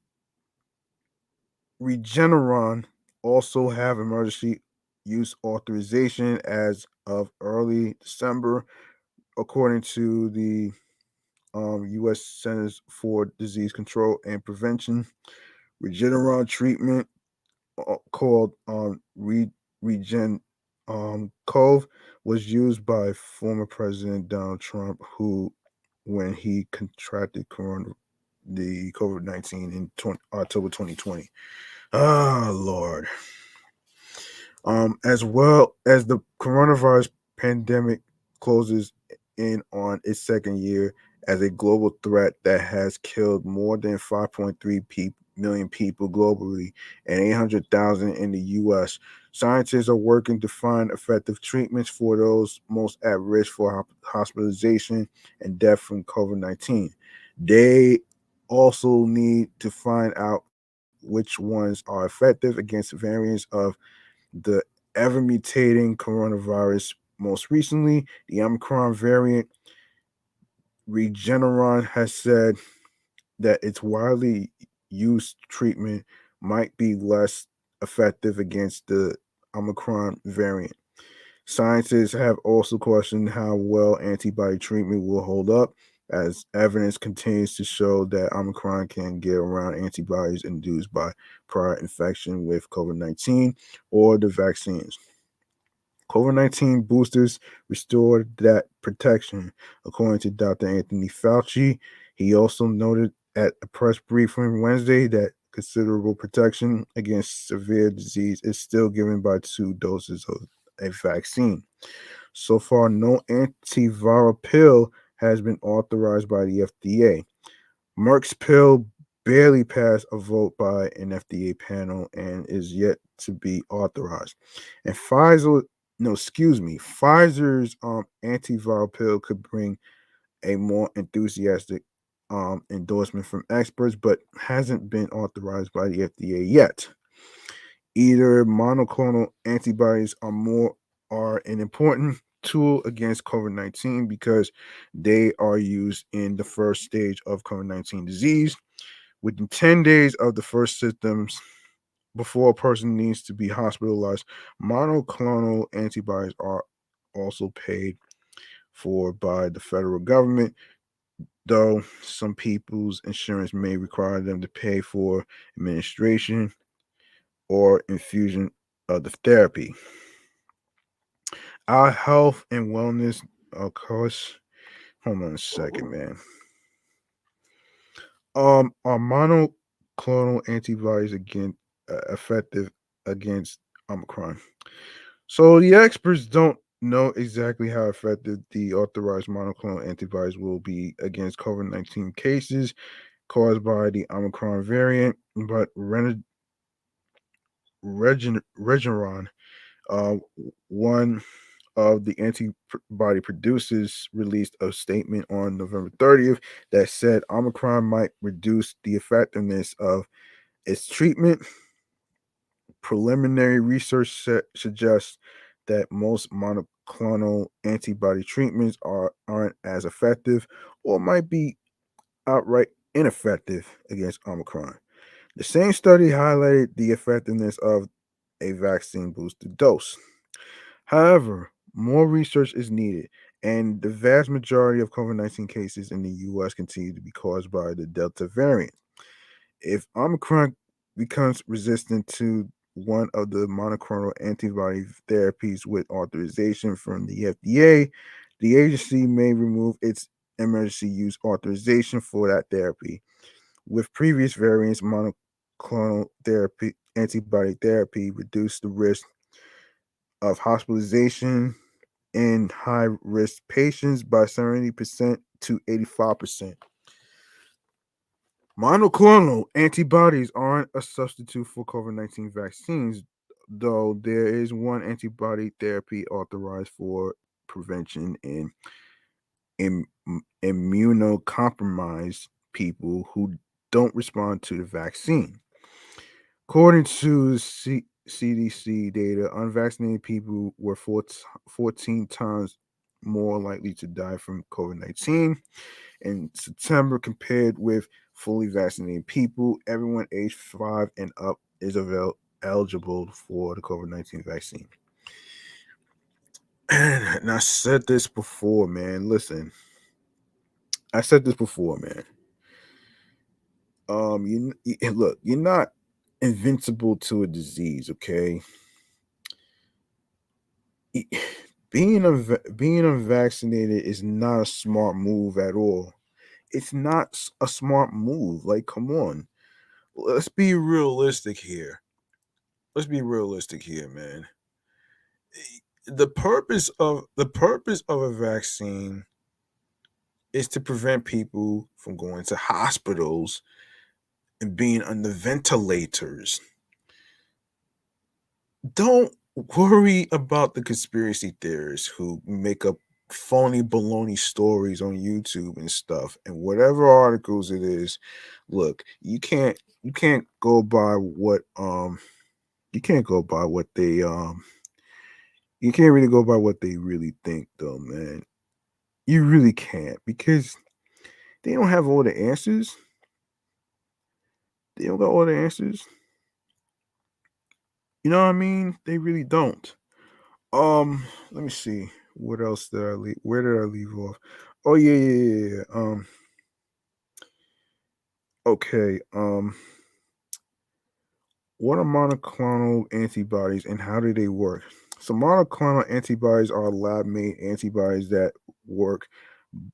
Regeneron also have emergency use authorization as of early December, according to the U.S. Centers for Disease Control and Prevention. Regeneron treatment called Regen Cove was used by former President Donald Trump, who, when he contracted the COVID-19 in October 2020. Ah, Lord. As well as the coronavirus pandemic closes in on its second year as a global threat that has killed more than 5.3 million people globally and 800,000 in the US. Scientists are working to find effective treatments for those most at risk for hospitalization and death from COVID 19. They also need to find out which ones are effective against variants of the ever mutating coronavirus. Most recently, the Omicron variant. Regeneron has said that its widely used treatment might be less effective against the Omicron variant. Scientists have also questioned how well antibody treatment will hold up, as evidence continues to show that Omicron can get around antibodies induced by prior infection with COVID 19 or the vaccines. COVID 19 boosters restored that protection, according to Dr. Anthony Fauci. He also noted at a press briefing Wednesday that considerable protection against severe disease is still given by 2 doses of a vaccine. So far, no antiviral pill has been authorized by the FDA. Merck's pill barely passed a vote by an FDA panel and is yet to be authorized. And Pfizer's antiviral pill could bring a more enthusiastic endorsement from experts, but hasn't been authorized by the FDA yet. Either monoclonal antibodies are an important tool against COVID-19 because they are used in the first stage of COVID-19 disease. Within 10 days of the first symptoms, before a person needs to be hospitalized, monoclonal antibodies are also paid for by the federal government, though some people's insurance may require them to pay for administration or infusion of the therapy. Our health and wellness, of course. Hold on a second, man. Are monoclonal antibodies again effective against Omicron? So the experts don't know exactly how effective the authorized monoclonal antibodies will be against COVID-19 cases caused by the Omicron variant, but Regeneron, uh, one of the antibody producers released a statement on November 30th that said Omicron might reduce the effectiveness of its treatment. Preliminary research suggests that most monoclonal antibody treatments aren't as effective or might be outright ineffective against Omicron. The same study highlighted the effectiveness of a vaccine boosted dose. However, more research is needed, and the vast majority of COVID 19 cases in the US continue to be caused by the Delta variant. If Omicron becomes resistant to one of the monoclonal antibody therapies with authorization from the FDA, the agency may remove its emergency use authorization for that therapy. With previous variants, monoclonal therapy, antibody therapy reduced the risk of hospitalization in high risk patients by 70% to 85%. Monoclonal antibodies aren't a substitute for COVID 19 vaccines, though there is one antibody therapy authorized for prevention in im- immunocompromised people who don't respond to the vaccine. According to CDC data, unvaccinated people were 14 times more likely to die from COVID 19 in September compared with fully vaccinated people. Everyone aged 5 and up is eligible for the COVID 19 vaccine. And I said this before, man. Listen, I said this before, man. Look, you're not invincible to a disease, okay? Being unvaccinated is not a smart move at all. It's not a smart move. Like, come on, Let's be realistic here. Let's be realistic here, man. The purpose of a vaccine is to prevent people from going to hospitals and being on the ventilators. Don't worry about the conspiracy theorists who make up phony baloney stories on YouTube and stuff and whatever articles it is. Look, you can't go by what you can't go by what they you can't really go by what they really think though, man. You really can't because they don't have all the answers. They don't got all the answers. You know what I mean? They really don't. Let me see. What else did I leave? Where did I leave off? Oh yeah. Okay. What are monoclonal antibodies and how do they work? So monoclonal antibodies are lab-made antibodies that work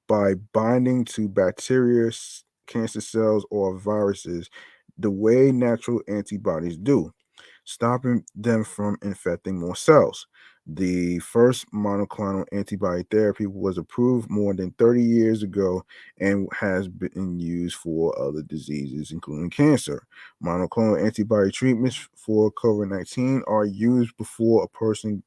by binding to bacteria, cancer cells, or viruses the way natural antibodies do, stopping them from infecting more cells. The first monoclonal antibody therapy was approved more than 30 years ago and has been used for other diseases, including cancer. Monoclonal antibody treatments for COVID 19 are used before a person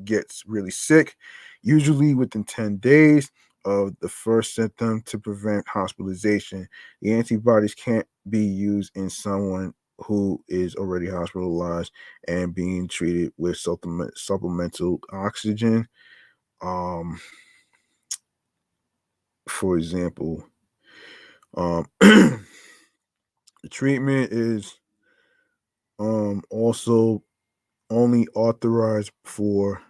gets really sick, usually within 10 days of the first symptom to prevent hospitalization. The antibodies can't be used in someone who is already hospitalized and being treated with supplemental oxygen. Um, for example, the treatment is also only authorized for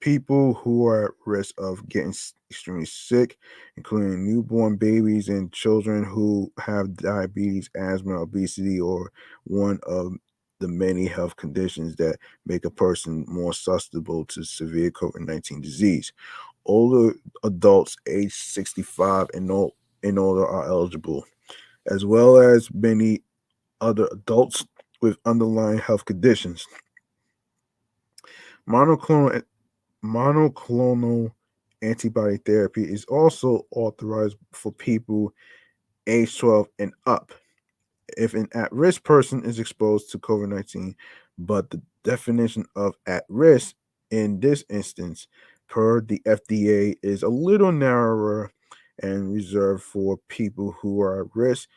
people who are at risk of getting extremely sick, including newborn babies and children who have diabetes, asthma, obesity, or one of the many health conditions that make a person more susceptible to severe COVID 19 disease. Older adults age 65 and older are eligible, as well as many other adults with underlying health conditions. Monoclonal monoclonal antibody therapy is also authorized for people age 12 and up. If an at risk person is exposed to COVID 19, but the definition of at risk in this instance, per the FDA, is a little narrower and reserved for people who are at risk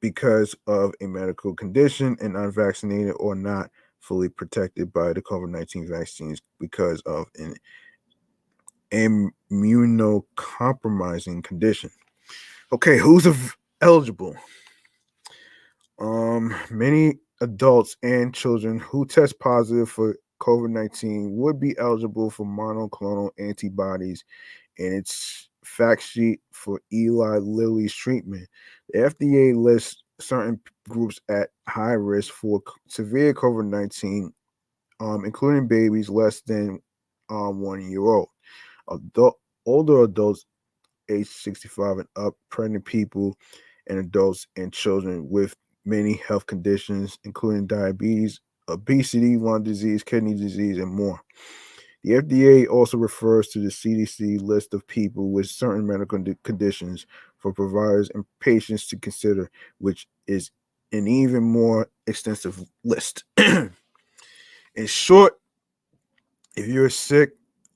because of a medical condition and unvaccinated or not fully protected by the COVID-19 vaccines because of an immunocompromising condition. Okay, who's eligible? Many adults and children who test positive for COVID-19 would be eligible for monoclonal antibodies in its fact sheet for Eli Lilly's treatment. The FDA lists certain groups at high risk for severe COVID-19, including babies less than 1 year old, adult, older adults age 65 and up, pregnant people, and adults and children with many health conditions, including diabetes, obesity, lung disease, kidney disease, and more. The FDA also refers to the CDC list of people with certain medical conditions for providers and patients to consider, which is an even more extensive list. In short, if you're sick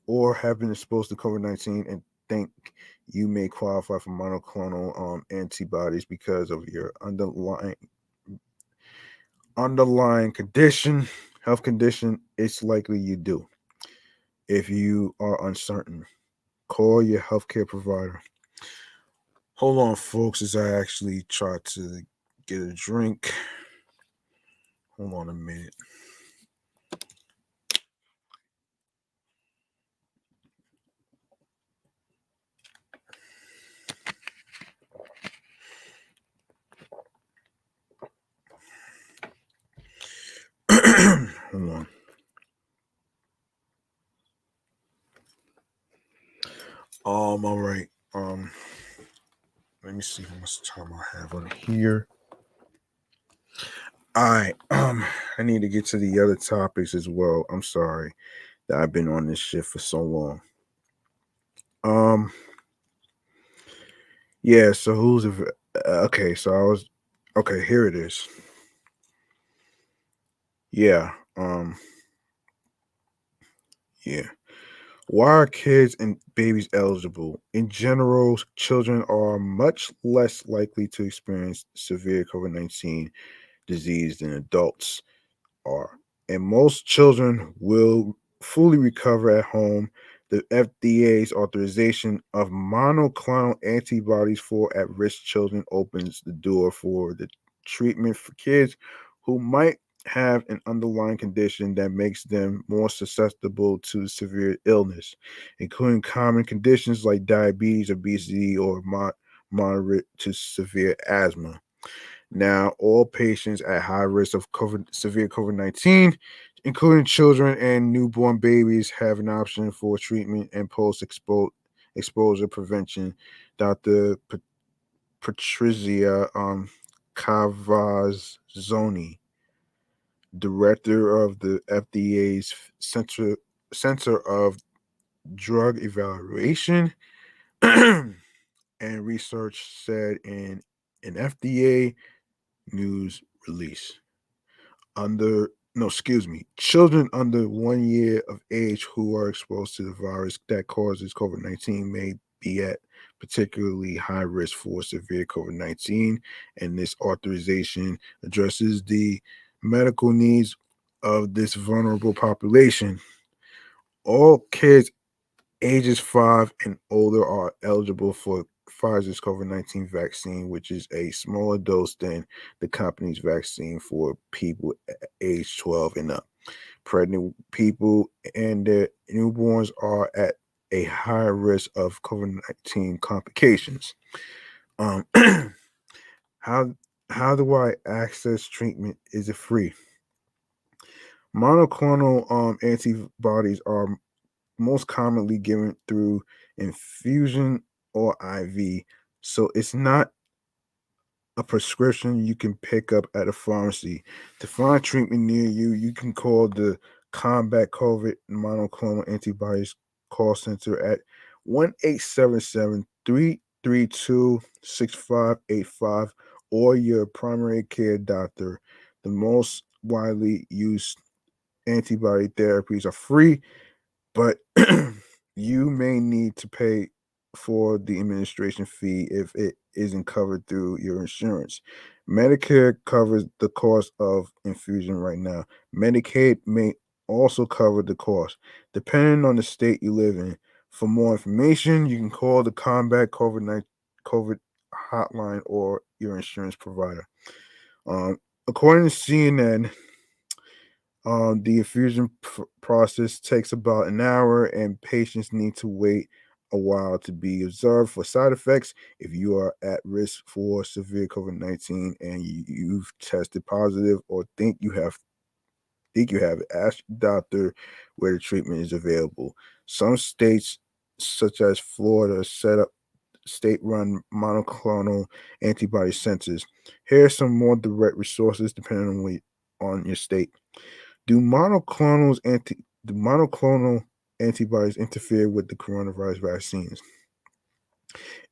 or have been exposed to COVID-19 and think you may qualify for monoclonal antibodies because of your underlying condition, health condition, it's likely you do. If you are uncertain, call your healthcare provider. Hold on, folks, as I actually try to get a drink. Hold on a minute. Hold on. All right. Let me see how much time I have on here. All right. I need to get to the other topics as well. I'm sorry that I've been on this shit for so long. Um, yeah. So okay? So I was okay. Here it is. Yeah. Yeah. Why are kids and babies eligible? In general, children are much less likely to experience severe COVID-19 disease than adults are, and most children will fully recover at home. The FDA's authorization of monoclonal antibodies for at risk children opens the door for the treatment for kids who might have an underlying condition that makes them more susceptible to severe illness, including common conditions like diabetes, obesity, or moderate to severe asthma. Now, all patients at high risk of severe COVID-19, including children and newborn babies, have an option for treatment and exposure prevention. Dr. Patrizia Cavazzoni, director of the FDA's Center of Drug Evaluation and Research, said in an FDA news release. Children under 1 year of age who are exposed to the virus that causes COVID-19 may be at particularly high risk for severe COVID-19, and this authorization addresses the medical needs of this vulnerable population. All kids ages 5 and older are eligible for Pfizer's COVID-19 vaccine, which is a smaller dose than the company's vaccine for people age 12 and up. Pregnant people and their newborns are at a higher risk of COVID-19 complications. Um, how how do I access treatment? Is it free? Monoclonal antibodies are most commonly given through infusion or IV. So it's not a prescription you can pick up at a pharmacy. To find treatment near you, you can call the Combat COVID Monoclonal Antibodies call center at 1-877-332-6585 or your primary care doctor. The most widely used antibody therapies are free but you may need to pay for the administration fee if it isn't covered through your insurance. Medicare covers the cost of infusion right now. Medicaid may also cover the cost, depending on the state you live in. For more information, you can call the Combat COVID hotline or your insurance provider. Um, According to CNN, the infusion process takes about an hour, and patients need to wait a while to be observed for side effects. If you are at risk for severe COVID-19 and you've tested positive or think you have, ask your doctor where the treatment is available. Some states, such as Florida, set up state-run monoclonal antibody centers. Here are some more direct resources depending on your state. Do monoclonal antibodies interfere with the coronavirus vaccines?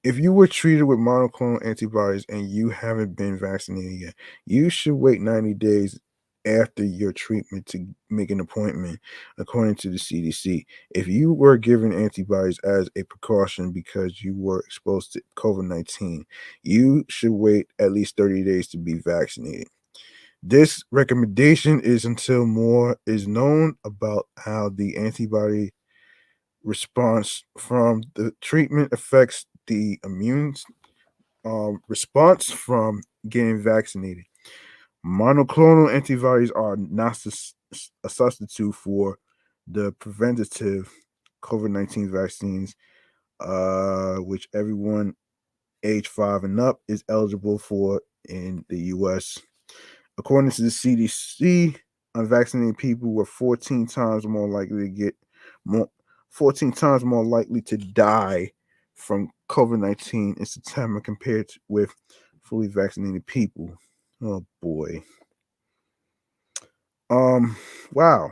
If you were treated with monoclonal antibodies and you haven't been vaccinated yet, you should wait 90 days after your treatment to make an appointment, according to the CDC. If you were given antibodies as a precaution because you were exposed to COVID-19, you should wait at least 30 days to be vaccinated. This recommendation is until more is known about how the antibody response from the treatment affects the immune response from getting vaccinated. Monoclonal antibodies are not a substitute for the preventative COVID-19 vaccines, which everyone age 5 and up is eligible for in the US. According to the CDC, unvaccinated people were 14 times more likely to get more 14 times more likely to die from COVID-19 in September compared with fully vaccinated people. Oh boy. Um wow.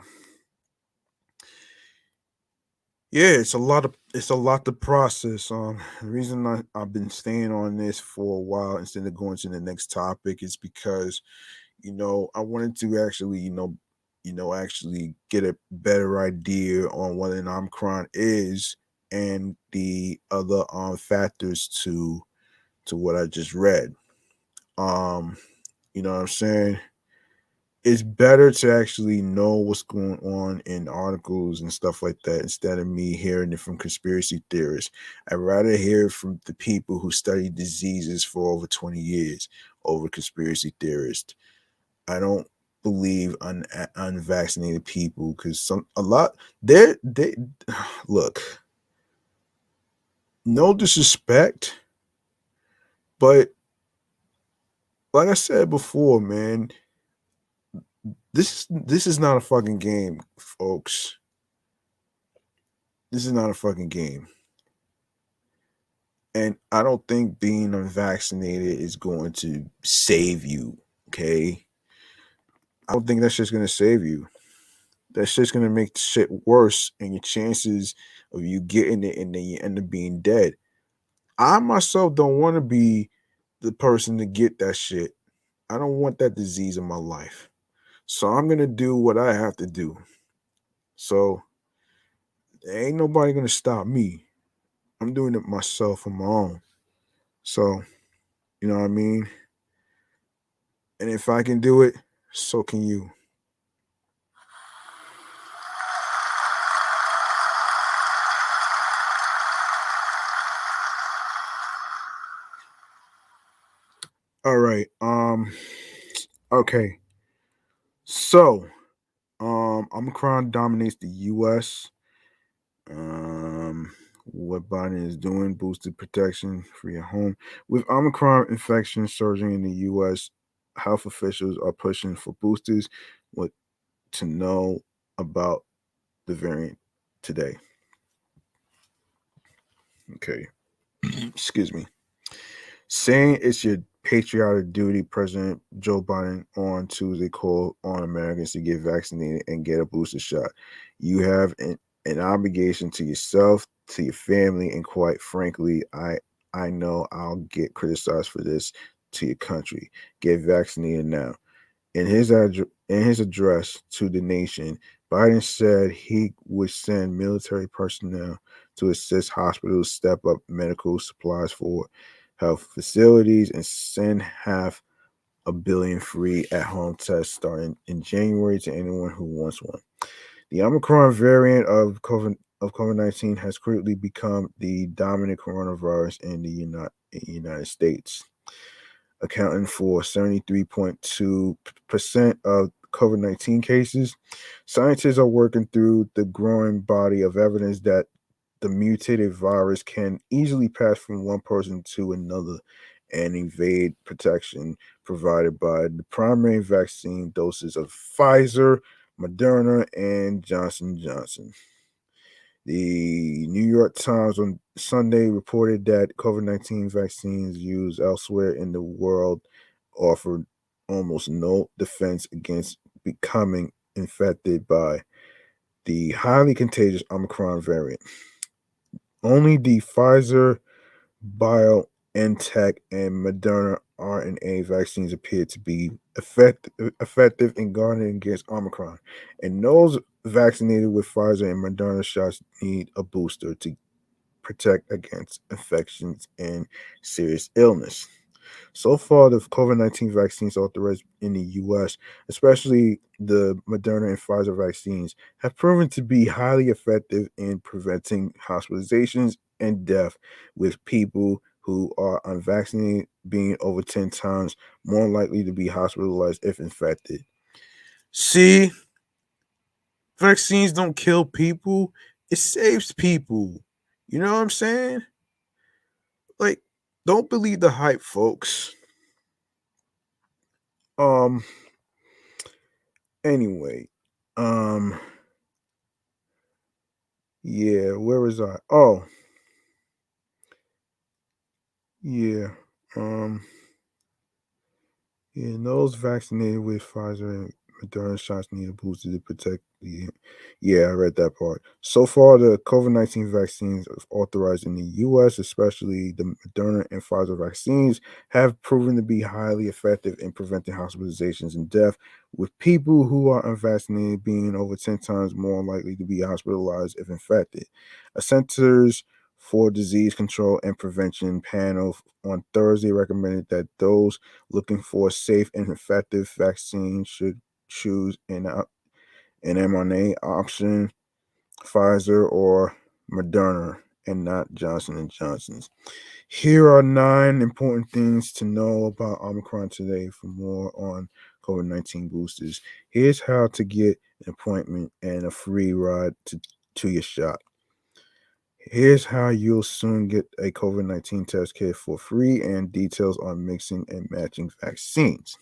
Yeah, it's a lot to process. The reason I've been staying on this for a while instead of going to the next topic is because I wanted to actually, actually get a better idea on what an Omicron is and the other factors to what I just read. Um, you know what I'm saying? It's better to actually know what's going on in articles and stuff like that instead of me hearing it from conspiracy theorists. I'd rather hear it from the people who study diseases for over 20 years over conspiracy theorists. I don't believe unvaccinated people because they look, no disrespect, but like I said before, man, this is not a fucking game, folks. This is not a fucking game. And I don't think being unvaccinated is going to save you, okay? I don't think that's just going to save you. That's just going to make shit worse and your chances of you getting it and then you end up being dead. I myself don't want to be the person to get that shit. I don't want that disease in my life. So I'm going to do what I have to do. So there ain't nobody going to stop me. I'm doing it myself on my own. So, you know what I mean? And if I can do it, so can you. All right. Okay. So, Omicron dominates the US. What Biden is doing, boosted protection for your home. With Omicron infection surging in the US, health officials are pushing for boosters. What to know about the variant today? Okay. Excuse me. Saying it's your patriotic duty, President Joe Biden on Tuesday called on Americans to get vaccinated and get a booster shot. You have an obligation to yourself, to your family, and quite frankly, I know I'll get criticized for this, to your country. Get vaccinated now. In his address to the nation, Biden said he would send military personnel to assist hospitals step up medical supplies for health facilities and send half a billion free at-home tests starting in January to anyone who wants one. The Omicron variant of COVID-19 has quickly become the dominant coronavirus in the United States, accounting for 73.2% of COVID-19 cases. Scientists are working through the growing body of evidence that the mutated virus can easily pass from one person to another and evade protection provided by the primary vaccine doses of Pfizer, Moderna, and Johnson Johnson. The New York Times on Sunday reported that COVID 19 vaccines used elsewhere in the world offered almost no defense against becoming infected by the highly contagious Omicron variant. Only the Pfizer, BioNTech, and Moderna RNA vaccines appear to be effective in guarding against Omicron, and those vaccinated with Pfizer and Moderna shots need a booster to protect against infections and serious illness. So far, the COVID 19 vaccines authorized in the US, especially the Moderna and Pfizer vaccines, have proven to be highly effective in preventing hospitalizations and death, with people who are unvaccinated being over 10 times more likely to be hospitalized if infected. See, vaccines don't kill people, it saves people. You know what I'm saying? Like, don't believe the hype, folks. Um, anyway, um, yeah, where was I? Oh, yeah. Um, Yeah, and those vaccinated with Pfizer and Moderna shots need a booster to protect the. Yeah, I read that part. So far, the COVID-19 vaccines authorized in the U.S., especially the Moderna and Pfizer vaccines, have proven to be highly effective in preventing hospitalizations and death, with people who are unvaccinated being over 10 times more likely to be hospitalized if infected. A Centers for Disease Control and Prevention panel on Thursday recommended that those looking for a safe and effective vaccine should choose an mRNA option, Pfizer or Moderna, and not Johnson and Johnson's. Here are 9 important things to know about Omicron today. For more on COVID-19 boosters, here's how to get an appointment and a free ride to your shot. Here's how you'll soon get a COVID 19 test kit for free and details on mixing and matching vaccines.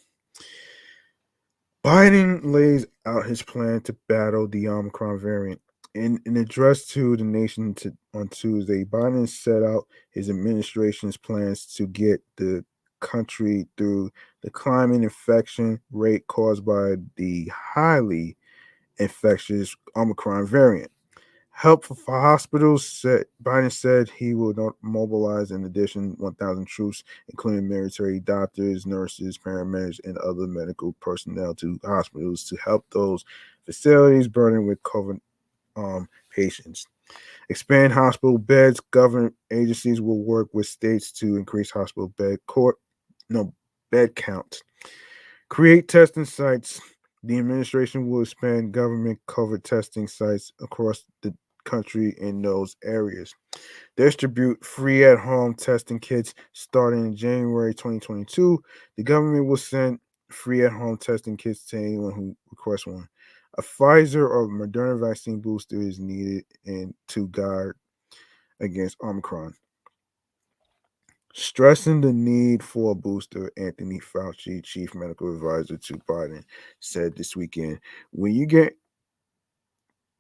Biden lays out his plan to battle the Omicron variant. In an address to the nation on Tuesday, Biden set out his administration's plans to get the country through the climbing infection rate caused by the highly infectious Omicron variant. Help for hospitals, Biden said he will not mobilize an additional 1,000 troops, including military doctors, nurses, paramedics, and other medical personnel to hospitals to help those facilities burdened with COVID patients. Expand hospital beds. Government agencies will work with states to increase hospital bed count. Create testing sites. The administration will expand government covered testing sites across the country in those areas. Distribute free at home testing kits starting in January 2022. The government will send free at home testing kits to anyone who requests one. A Pfizer or Moderna vaccine booster is needed and to guard against Omicron. Stressing the need for a booster, Anthony Fauci, chief medical advisor to Biden, said this weekend, when you get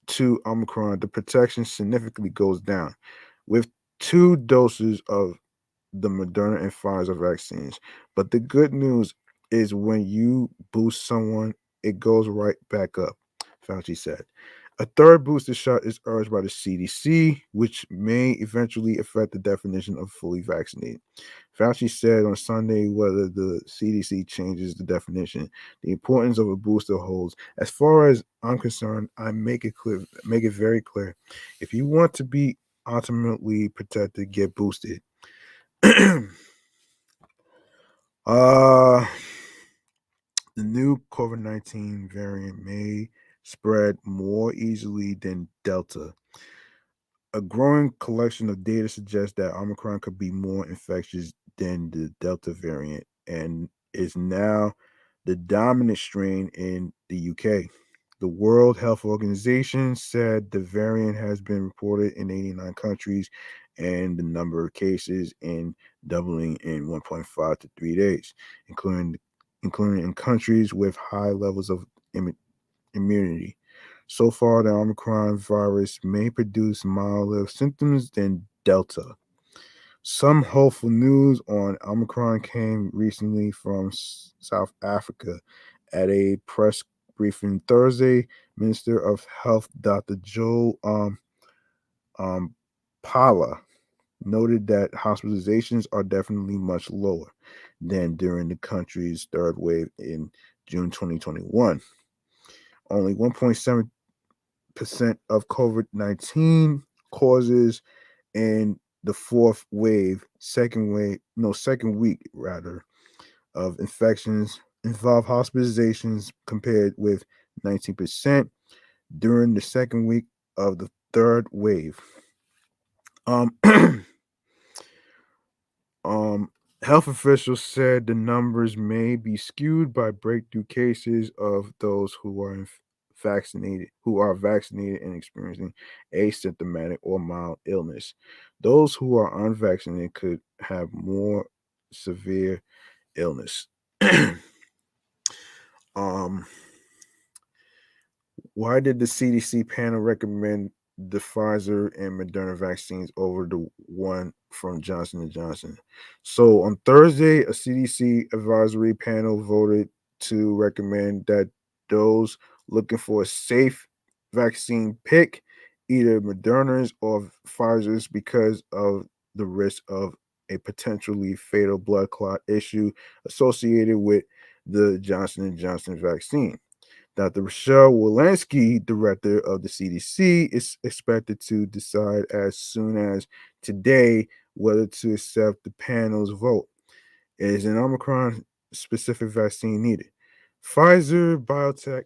to Omicron, the protection significantly goes down with 2 doses of the Moderna and Pfizer vaccines. But the good news is when you boost someone, it goes right back up, Fauci said. A third booster shot is urged by the CDC, which may eventually affect the definition of fully vaccinated. Fauci said on Sunday whether the CDC changes the definition, the importance of a booster holds. As far as I'm concerned, I make it very clear. If you want to be ultimately protected, get boosted. uh the new COVID-19 variant may spread more easily than Delta. A growing collection of data suggests that Omicron could be more infectious than the Delta variant and is now the dominant strain in the UK. The World Health Organization said the variant has been reported in 89 countries and the number of cases in doubling in 1.5 to 3 days, including including in countries with high levels of immunity. So far, the Omicron virus may produce milder symptoms than Delta. Some hopeful news on Omicron came recently from South Africa. At a press briefing Thursday, Minister of Health Dr. Joe um, Pala noted that hospitalizations are definitely much lower than during the country's third wave in June 2021. Only 1.7% of COVID-19 causes in the fourth wave, second week rather, of infections involve hospitalizations compared with 19% during the second week of the third wave. Um, Um, Health officials said the numbers may be skewed by breakthrough cases of those who are vaccinated and experiencing asymptomatic or mild illness. Those who are unvaccinated could have more severe illness. um, Why did the CDC panel recommend the Pfizer and Moderna vaccines over the one from Johnson and Johnson? So on Thursday, a CDC advisory panel voted to recommend that those looking for a safe vaccine pick either Moderna's or Pfizer's because of the risk of a potentially fatal blood clot issue associated with the Johnson and Johnson vaccine. Dr. Rochelle Walensky, director of the CDC, is expected to decide as soon as today whether to accept the panel's vote. Is an Omicron specific vaccine needed? Pfizer, BioNTech,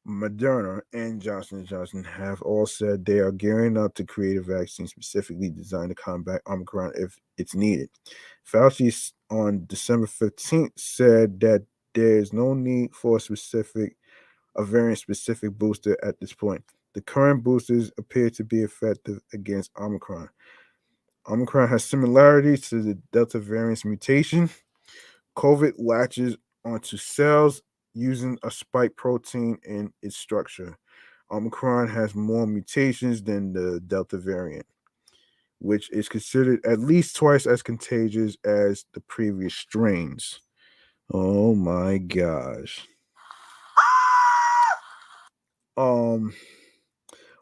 Moderna, and Johnson& Johnson have all said they are gearing up to create a vaccine specifically designed to combat Omicron if it's needed. Fauci on December 15th said that there is no need for a variant-specific booster at this point. The current boosters appear to be effective against Omicron. Omicron has similarities to the Delta variant's mutation. COVID latches onto cells using a spike protein in its structure. Omicron has more mutations than the Delta variant, which is considered at least twice as contagious as the previous strains. Oh my gosh. Um,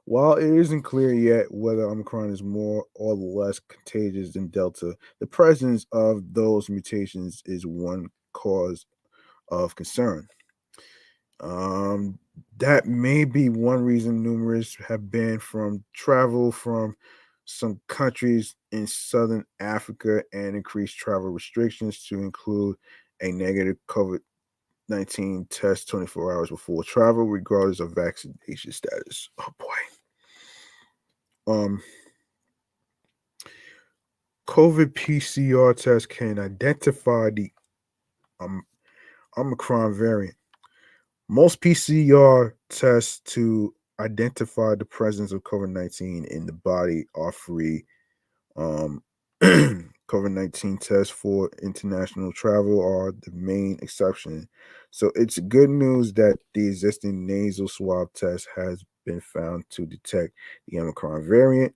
while it isn't clear yet whether Omicron is more or less contagious than Delta, the presence of those mutations is one cause of concern. Um, that may be one reason numerous have banned from travel from some countries in southern Africa and increased travel restrictions to include a negative COVID-19 test 24 hours before travel, regardless of vaccination status. Oh boy. COVID PCR test can identify the um, Omicron variant. Most PCR tests to identify the presence of COVID 19 in the body are free. Um, COVID 19 tests for international travel are the main exception. So it's good news that the existing nasal swab test has been found to detect the Omicron variant.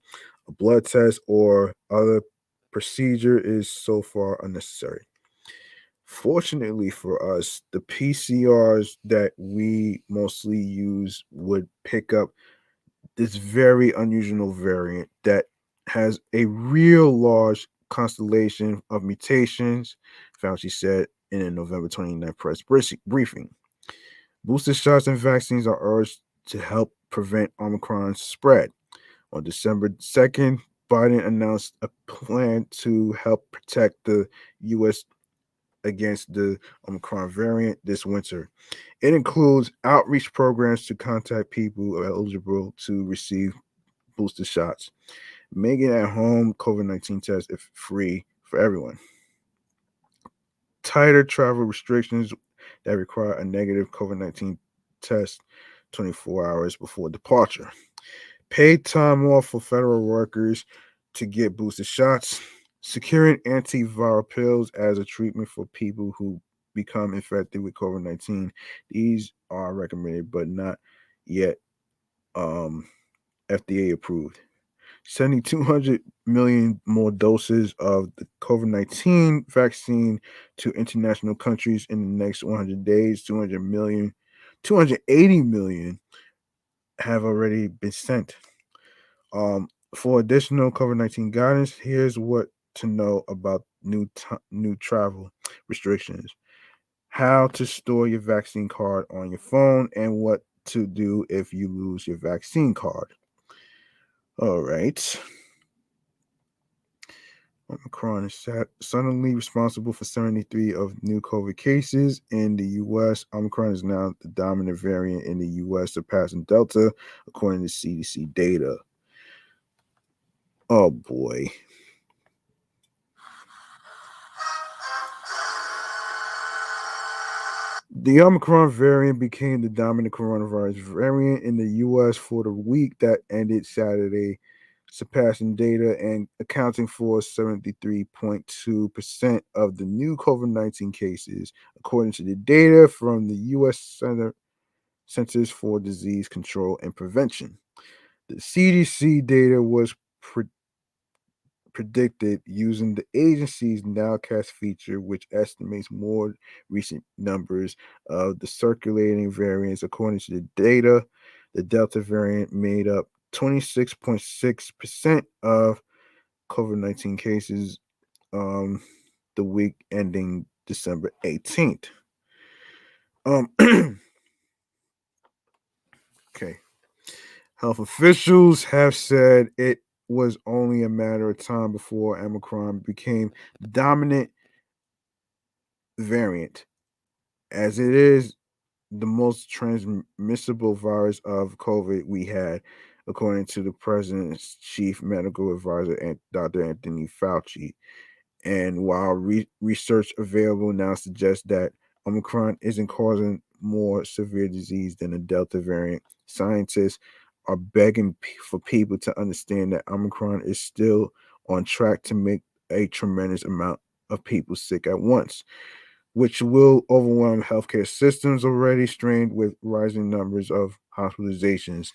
A blood test or other procedure is so far unnecessary. Fortunately for us, the PCRs that we mostly use would pick up this very unusual variant that has a real large constellation of mutations, Fauci said in a November 29th press briefing. Booster shots and vaccines are urged to help prevent Omicron's spread. On December 2nd, Biden announced a plan to help protect the U.S. against the Omicron variant this winter. It includes outreach programs to contact people who are eligible to receive booster shots, making at home COVID 19 tests if free for everyone. Tighter travel restrictions that require a negative COVID 19 test 24 hours before departure. Paid time off for federal workers to get booster shots. Securing antiviral pills as a treatment for people who become infected with COVID 19. These are recommended but not yet um, FDA approved. Sending 200 million more doses of the COVID 19 vaccine to international countries in the next 100 days. 280 million have already been sent. For additional COVID 19 guidance, here's what to know about new travel restrictions, how to store your vaccine card on your phone, and what to do if you lose your vaccine card. All right. Omicron is suddenly responsible for 73 of new COVID cases in the U.S. Omicron is now the dominant variant in the U.S., surpassing Delta, according to CDC data. Oh boy. The Omicron variant became the dominant coronavirus variant in the U.S. for the week that ended Saturday, surpassing data and accounting for 73.2% of the new COVID 19 cases, according to the data from the U.S. Centers for Disease Control and Prevention. The CDC data was predicted using the agency's nowcast feature, which estimates more recent numbers of the circulating variants. According to the data, the Delta variant made up 26.6% of COVID 19 cases the week ending December 18th. Okay. Health officials have said it was only a matter of time before Omicron became the dominant variant, as it is the most transmissible virus of COVID we had, according to the president's chief medical advisor, Dr. Anthony Fauci. And while research available now suggests that Omicron isn't causing more severe disease than the Delta variant, scientists are begging for people to understand that Omicron is still on track to make a tremendous amount of people sick at once, which will overwhelm healthcare systems already strained with rising numbers of hospitalizations.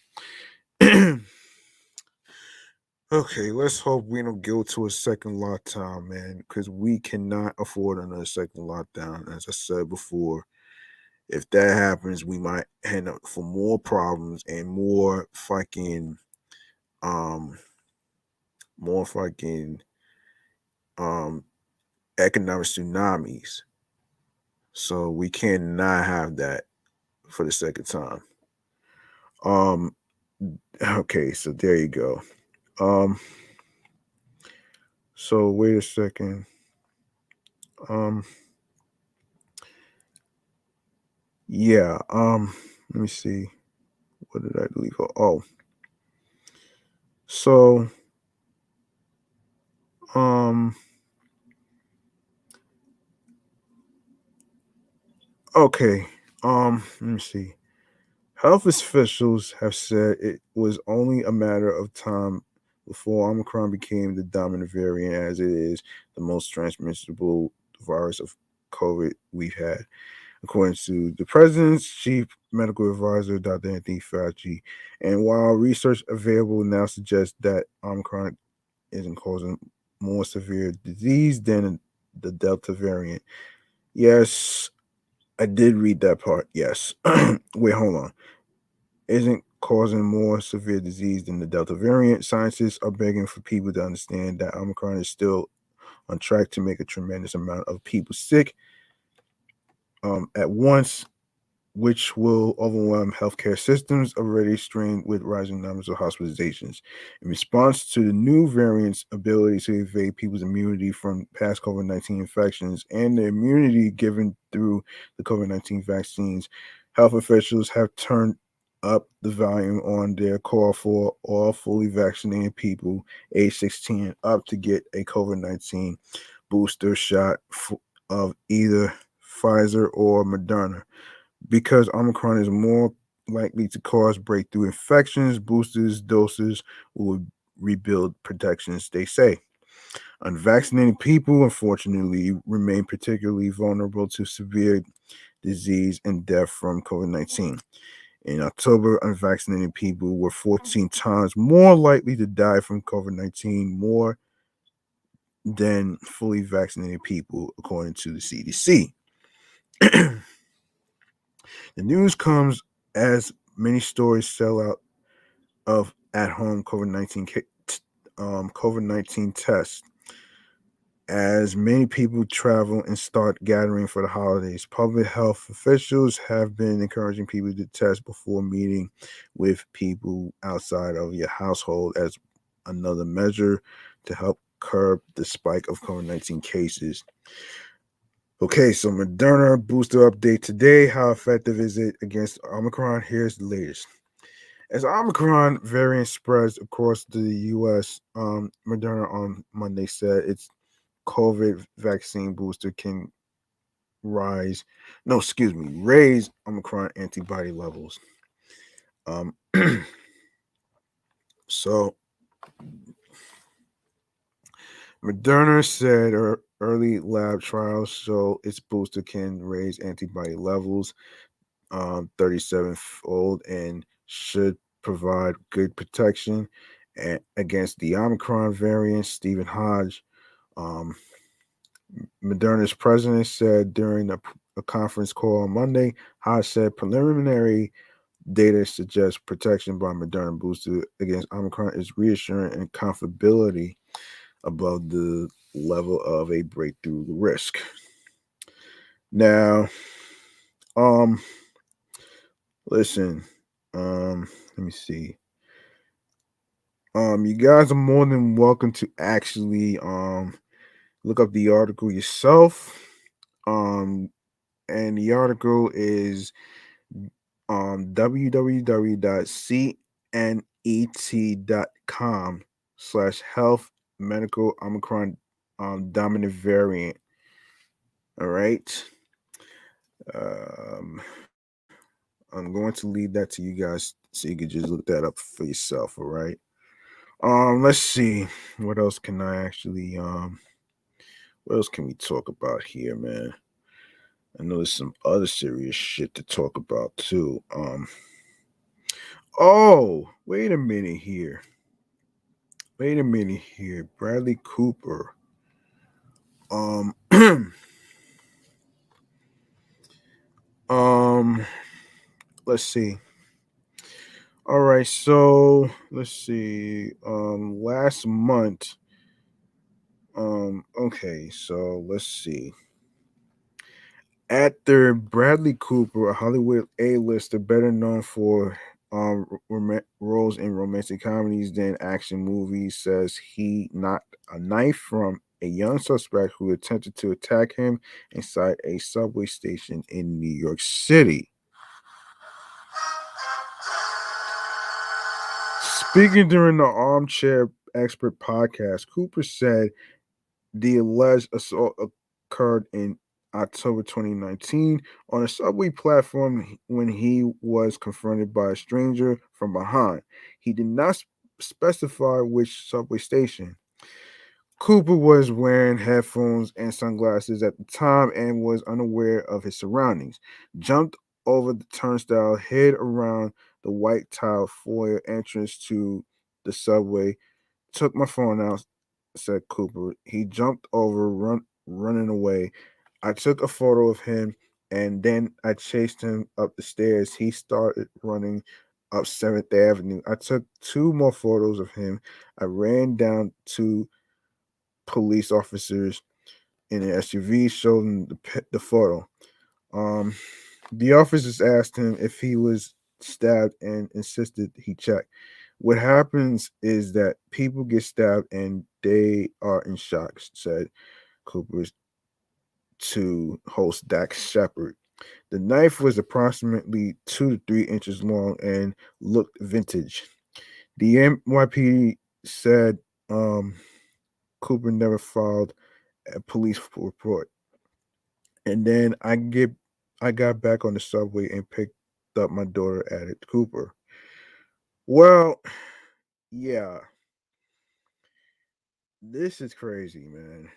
Okay, let's hope we don't go to a second lockdown, man, because we cannot afford another second lockdown. As I said before, if that happens, we might end up for more problems and um, more fucking economic tsunamis. So we cannot have that for the second time. Okay, so there you go. So wait a second. Yeah, let me see. What did I leave? Oh. So okay. Let me see. Health officials have said it was only a matter of time before Omicron became the dominant variant, as it is the most transmissible virus of COVID we've had, according to the president's chief medical advisor, Dr. Anthony Fauci. And while research available now suggests that Omicron isn't causing more severe disease than the Delta variant, Yes, I did read that part. Yes. Wait, hold on. Isn't causing more severe disease than the Delta variant. Scientists are begging for people to understand that Omicron is still on track to make a tremendous amount of people sick at once, which will overwhelm healthcare systems already strained with rising numbers of hospitalizations. In response to the new variant's ability to evade people's immunity from past COVID 19 infections and the immunity given through the COVID 19 vaccines, health officials have turned up the volume on their call for all fully vaccinated people age 16 and up to get a COVID 19 booster shot of either Pfizer or Moderna. Because Omicron is more likely to cause breakthrough infections, boosters doses will rebuild protections, they say. Unvaccinated people, unfortunately, remain particularly vulnerable to severe disease and death from COVID 19. In October, unvaccinated people were 14 times more likely to die from COVID 19 more than fully vaccinated people, according to the CDC. The news comes as many stories sell out of at-home COVID-19 tests as many people travel and start gathering for the holidays. Public health officials have been encouraging people to test before meeting with people outside of your household as another measure to help curb the spike of COVID-19 cases. Okay, so Moderna booster update today. How effective is it against Omicron? Here's the latest. As Omicron variant spreads across the U.S., Moderna on Monday said its COVID vaccine booster can raise Omicron antibody levels. Um, so Moderna said early lab trials show its booster can raise antibody levels 37-fold and should provide good protection against the Omicron variant. Stephen Hodge, um, Moderna's president, said during a conference call on Monday. Hodge said preliminary data suggests protection by Moderna booster against Omicron is reassuring and comfortability above the level of a breakthrough risk. Now, um, listen, let me see. You guys are more than welcome to actually look up the article yourself. Um, and the article is www.cnet.com/health medical Omicron dominant variant. All right. Um, I'm going to leave that to you guys so you could just look that up for yourself. All right. Let's see. What else can I actually what else can we talk about here, man? I know there's some other serious shit to talk about too. Oh, wait a minute here. Wait a minute here. Bradley Cooper. Um um let's see. All right, so let's see. Last month. Okay, so let's see. Actor Bradley Cooper, a Hollywood A-lister better known for roles in romantic comedies than action movies, says he knocked a knife from a young suspect who attempted to attack him inside a subway station in New York City. Speaking during the Armchair Expert podcast, Cooper said the alleged assault occurred in October 2019 on a subway platform when he was confronted by a stranger from behind. He did not specify which subway station. Cooper was wearing headphones and sunglasses at the time and was unaware of his surroundings. Jumped over the turnstile, hid around the white tile foyer entrance to the subway, took my phone out, said Cooper. He jumped over, running away. I took a photo of him, and then I chased him up the stairs. He started running up 7th Avenue. I took two more photos of him. I ran down to police officers in an SUV, showed them the photo. Um, the officers asked him if he was stabbed and insisted he check. What happens is that people get stabbed and they are in shock, said Cooper to host Dax Shepard. The knife was approximately 2 to 3 inches long and looked vintage. The NYPD said Cooper never filed a police report. And then I got back on the subway and picked up my daughter at Cooper. Well, yeah, this is crazy, man.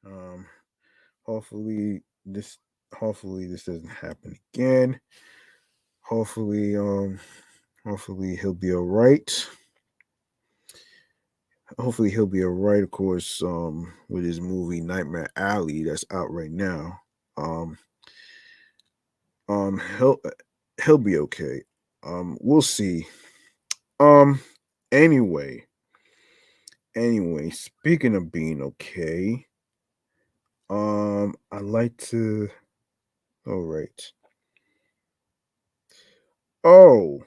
Um, hopefully this hopefully this doesn't happen again. Hopefully, hopefully he'll be all right. Hopefully he'll be all right. Of course, with his movie Nightmare Alley that's out right now. Um, um, he'll he'll be okay. We'll see. Um, anyway, speaking of being okay, I like to. All right. Oh,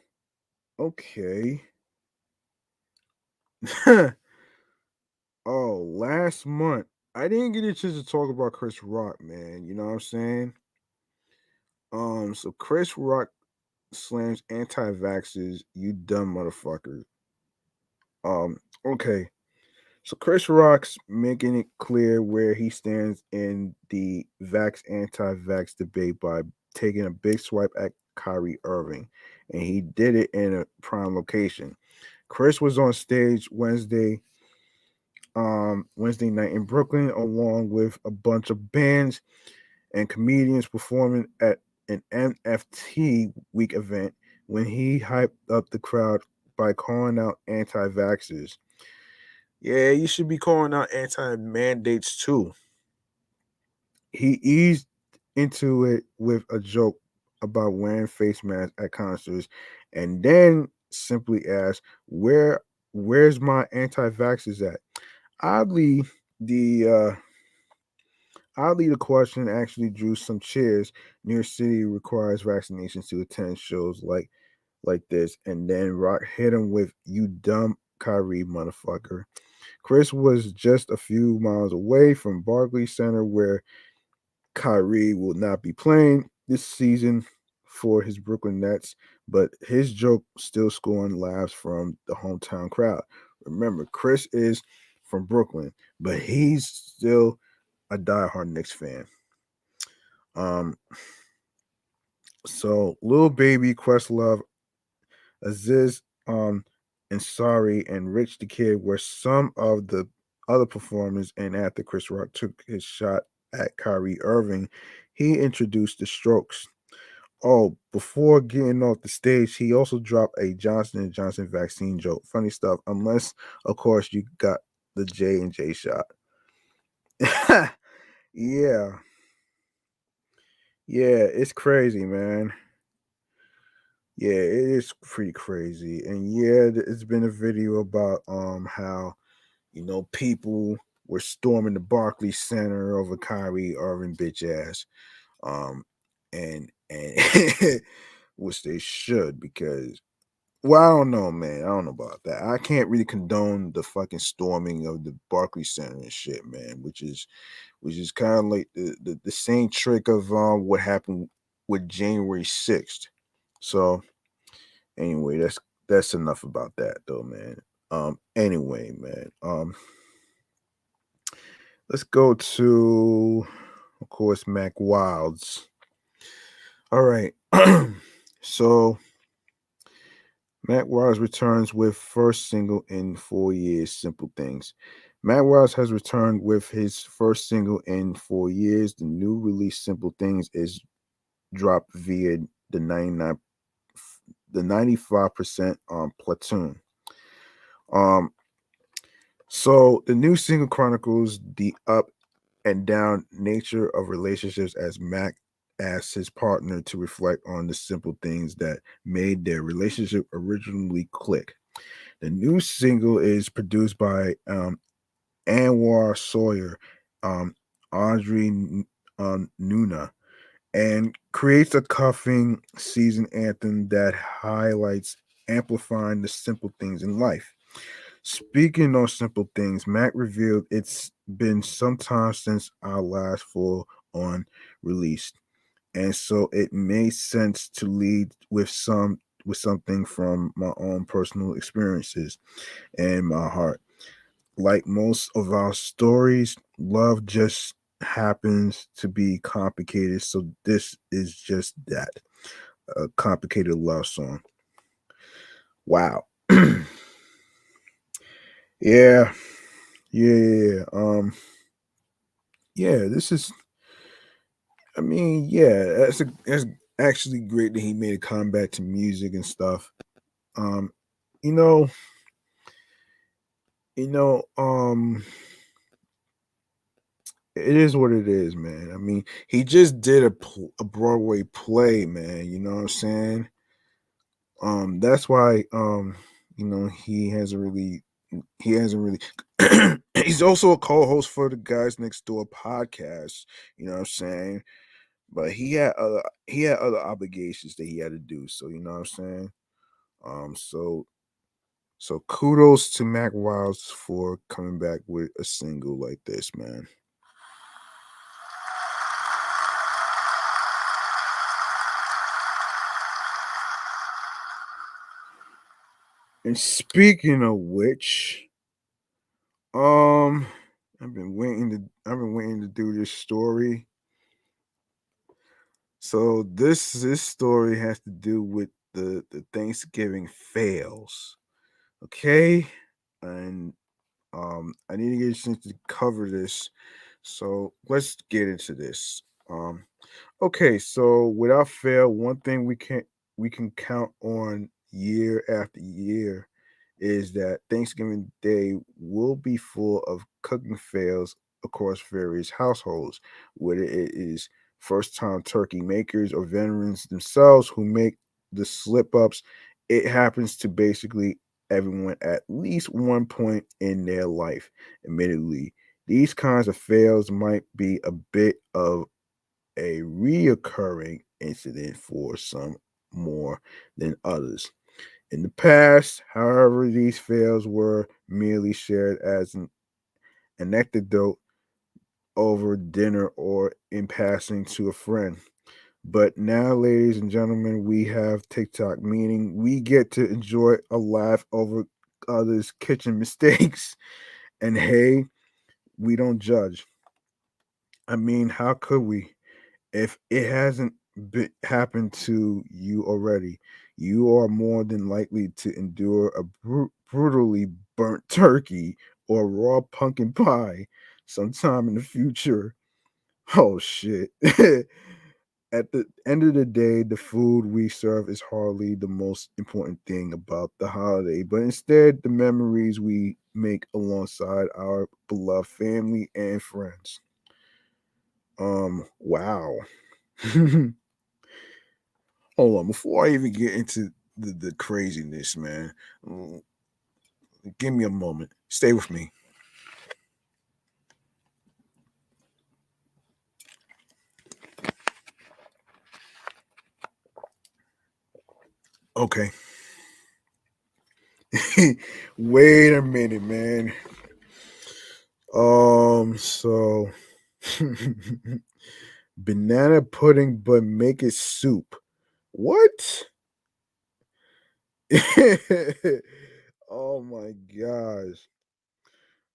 okay. Oh, last month I didn't get a chance to talk about Chris Rock, man. You know what I'm saying? So Chris Rock slams anti-vaxxers, you dumb motherfucker. Okay. So Chris Rock's making it clear where he stands in the vax anti-vax debate by taking a big swipe at Kyrie Irving, and he did it in a prime location. Chris was on stage Wednesday night in Brooklyn along with a bunch of bands and comedians performing at an NFT week event when he hyped up the crowd by calling out anti-vaxxers. Yeah, you should be calling out anti-mandates too. He eased into it with a joke about wearing face masks at concerts and then simply asked, where's my anti-vaxxers at? Oddly, the the question actually drew some cheers. New York City requires vaccinations to attend shows like this, and then Rock hit him with "You dumb Kyrie motherfucker." Chris was just a few miles away from Barclays Center, where Kyrie will not be playing this season for his Brooklyn Nets, but his joke still scoring laughs from the hometown crowd. Remember, Chris is from Brooklyn, but he's still a diehard Knicks fan. Um, so Lil Baby, Questlove, Aziz, and Sorry and Rich the Kid were some of the other performers. And after Chris Rock took his shot at Kyrie Irving, he introduced the Strokes. Oh, before getting off the stage, he also dropped a Johnson and Johnson vaccine joke. Funny stuff, unless of course you got the J&J shot. Yeah, yeah, it's crazy, man. Yeah, it is pretty crazy. And yeah, it's been a video about how people were storming the Barclays Center over Kyrie Irving bitch ass. Um and which they should, because well, I don't know, man. I don't know about that. I can't really condone the fucking storming of the Barclays Center and shit, man, which is kind of like the same trick of what happened with January 6th. So anyway, that's enough about that though, man. Anyway, man. Let's go to, of course, Mack Wilds. All right. So Mack Wilds returns with first single in 4 years, Simple Things. Mack Wilds has returned with his first single in 4 years. The new release, Simple Things, is dropped via the 99 the 95% platoon. Um so the new single chronicles the up and down nature of relationships as Mac asks his partner to reflect on the simple things that made their relationship originally click. The new single is produced by Anwar Sawyer, um, Audrey Nuna, and creates a cuffing season anthem that highlights amplifying the simple things in life. Speaking of simple things, Mac revealed it's been some time since our last full on release, and so it made sense to lead with something from my own personal experiences and my heart. Like most of our stories, love just happens to be complicated, so this is just that, a complicated love song. Wow. Yeah, yeah, this is, I mean, yeah, that's actually great that he made a comeback to music and stuff. Um, you know, you know, it is what it is, man. I mean, he just did a Broadway play, man. You know what I'm saying? That's why he hasn't really he's also a co-host for the Guys Next Door podcast, you know what I'm saying? But he had other obligations that he had to do, so you know what I'm saying? So kudos to Mack Wilds for coming back with a single like this, man. And speaking of which, um, I've been waiting to do this story. So this story has to do with the Thanksgiving fails. Okay? And I need to get a chance to cover this. So let's get into this. Okay, so without fail, one thing we can count on year after year is that Thanksgiving Day will be full of cooking fails across various households, whether it is first time turkey makers or veterans themselves who make the slip ups. It happens to basically everyone at least one point in their life. Admittedly, these kinds of fails might be a bit of a reoccurring incident for some more than others. In the past, however, these fails were merely shared as an anecdote over dinner or in passing to a friend. But now, ladies and gentlemen, we have TikTok, meaning we get to enjoy a laugh over others' kitchen mistakes. And hey, we don't judge. I mean, how could we? If it hasn't happened to you already, you are more than likely to endure a brutally burnt turkey or raw pumpkin pie sometime in the future. Oh shit. At the end of the day, the food we serve is hardly the most important thing about the holiday, but instead the memories we make alongside our beloved family and friends. Wow. Hold on, before I even get into the craziness, man, mm, give me a moment. Stay with me. Okay. Wait a minute, man. So banana pudding, but make it soup. What? Oh my gosh.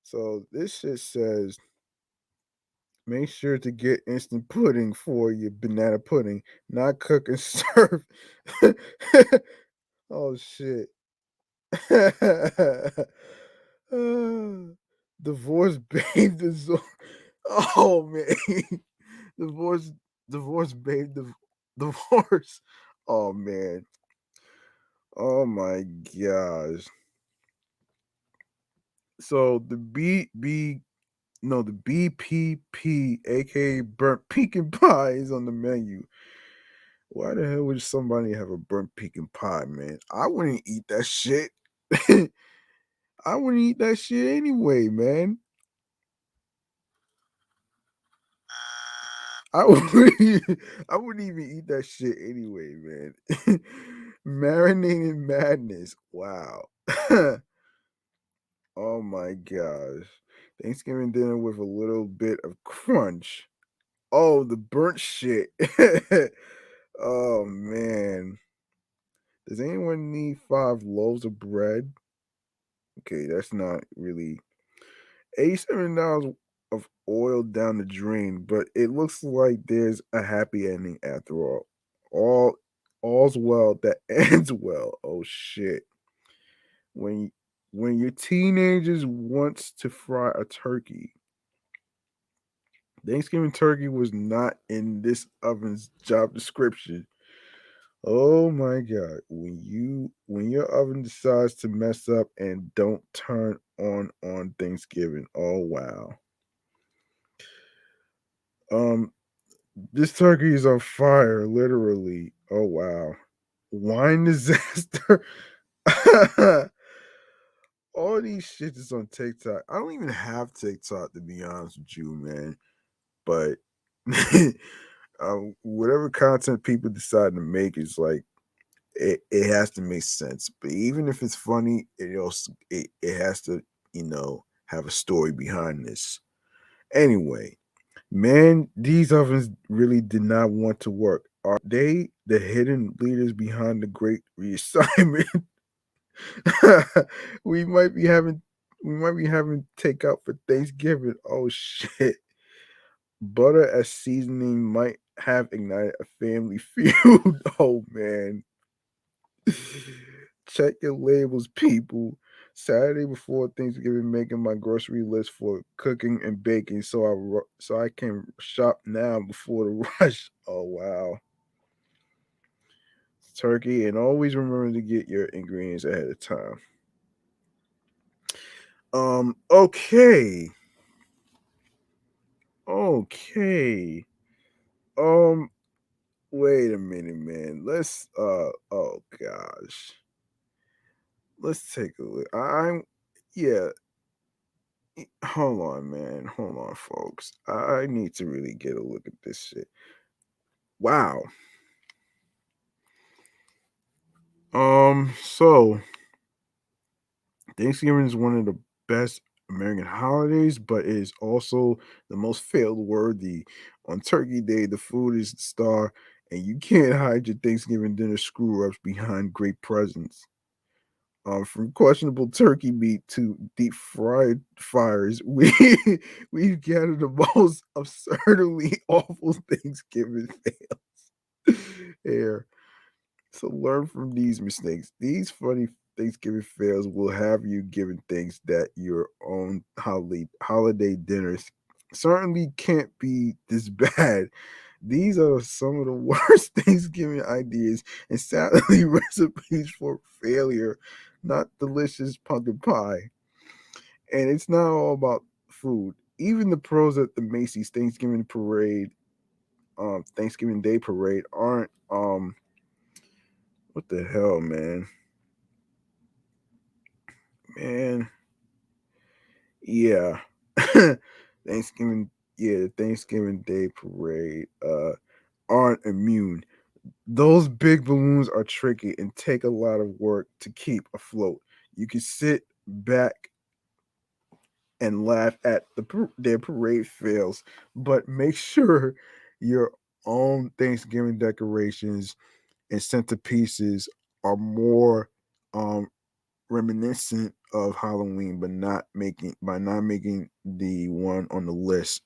So this shit says make sure to get instant pudding for your banana pudding, not cook and serve. Oh shit. Divorce babe oh man. Divorce divorce babe divorce. Oh man. Oh my gosh. So the No, the BPP, aka burnt pecan pie, is on the menu. Why the hell would somebody have a burnt pecan pie, man? I wouldn't eat that shit. I wouldn't eat that shit anyway, man. I wouldn't, I wouldn't even eat that shit anyway, man. Marinated madness. Wow. Oh my gosh. Thanksgiving dinner with a little bit of crunch. Oh, the burnt shit. Oh man. Does anyone need 5 loaves of bread? Okay, that's not really $87 of oil down the drain, but it looks like there's a happy ending after all. All all's well that ends well. Oh shit. When when your teenagers wants to fry a turkey, Thanksgiving turkey was not in this oven's job description. Oh my god. When your oven decides to mess up and don't turn on Thanksgiving. Oh wow. Um this turkey is on fire, literally. Oh wow. Wine disaster. All these shit is on TikTok. I don't even have TikTok to be honest with you, man. But whatever content people decide to make is like it has to make sense. But even if it's funny, it has to, have a story behind this. Anyway, man, these ovens really did not want to work. Are they the hidden leaders behind the great reassignment? we might be having we might be having takeout for Thanksgiving. Oh shit. Butter as seasoning might have ignited a family feud. Oh man. Check your labels, people. Saturday before Thanksgiving, making my grocery list for cooking and baking, so I can shop now before the rush. Oh wow, turkey, and always remember to get your ingredients ahead of time. Okay, okay. Um, wait a minute, man. Oh gosh, let's take a look. Yeah. Hold on, man. Hold on, folks. I need to really get a look at this shit. Wow. So Thanksgiving is one of the best American holidays, but it is also the most failed worthy. On Turkey Day, the food is the star, and you can't hide your Thanksgiving dinner screw ups behind great presents. From questionable turkey meat to deep fried fires, we've gathered the most absurdly awful Thanksgiving fails here. So learn from these mistakes. These funny Thanksgiving fails will have you giving thanks that your own holiday dinners certainly can't be this bad. These are some of the worst Thanksgiving ideas and sadly recipes for failure, not delicious pumpkin pie. And it's not all about food. Even the pros at the Macy's Thanksgiving Day parade aren't what the hell, man? Man, yeah. Thanksgiving, yeah, the Thanksgiving Day parade aren't immune. Those big balloons are tricky and take a lot of work to keep afloat. You can sit back and laugh at their parade fails, but make sure your own Thanksgiving decorations and centerpieces are more um reminiscent of Halloween, but not making the one on the list.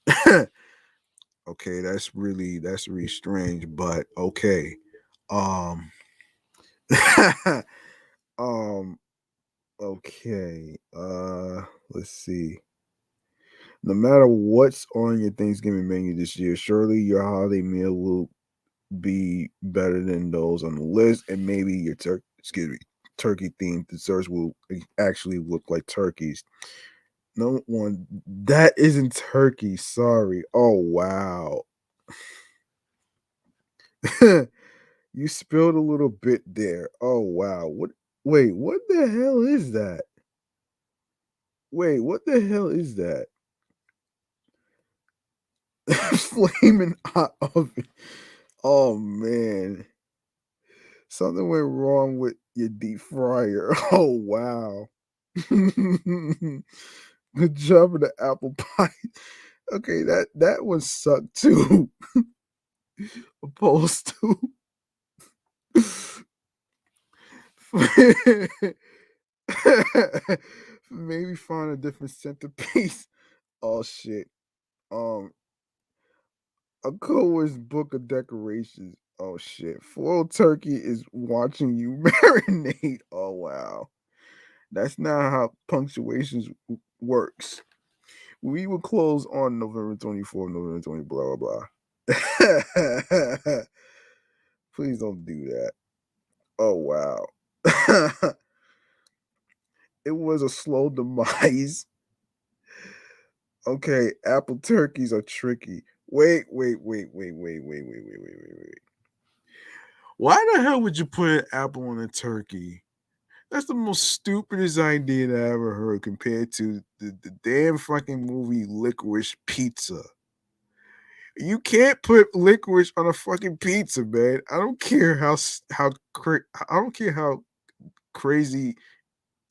Okay, that's really strange, but okay. Um um okay. Let's see. No matter what's on your Thanksgiving menu this year, surely your holiday meal will be better than those on the list, and maybe your turkey themed desserts will actually look like turkeys. No one. That isn't turkey. Sorry. Oh wow. You spilled a little bit there. Oh wow. What? Wait. What the hell is that? Wait. What the hell is that? Flaming hot oven. Oh man. Something went wrong with your deep fryer. Oh wow. Good job with the apple pie. Okay, that one sucked too. Opposed to maybe find a different centerpiece. Oh shit. Um, a coolest book of decorations. Oh shit. Foiled turkey is watching you marinate. Oh wow. That's not how punctuations works. We will close on November 24th, November 20, blah blah blah. Please don't do that. Oh wow. It was a slow demise. Okay, apple turkeys are tricky. Wait. Why the hell would you put an apple on a turkey? That's the most stupidest idea that I ever heard compared to the damn fucking movie Licorice Pizza. You can't put licorice on a fucking pizza, man. I don't care I don't care how crazy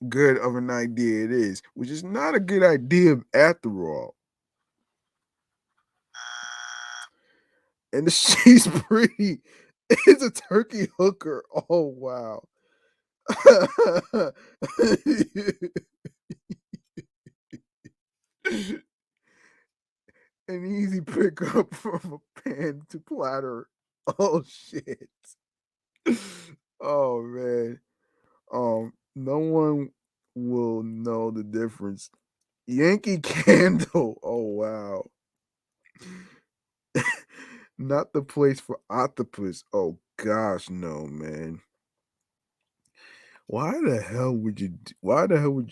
good of an idea it is, which is not a good idea after all. And she's pretty. It's a turkey hooker. Oh wow. An easy pickup from a pan to platter. Oh shit. Oh man. No one will know the difference. Yankee Candle. Oh wow. Not the place for octopus. Oh gosh, no, man. Why the hell would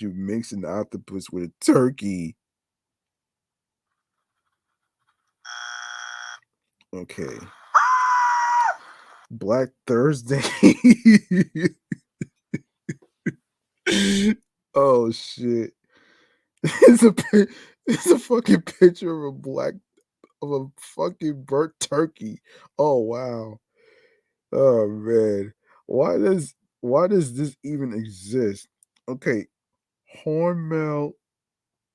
you mix an octopus with a turkey? Okay. Black Thursday. Oh shit. It's it's a fucking picture of a fucking burnt turkey. Oh wow. Oh man. Why does this even exist? Okay, Hormel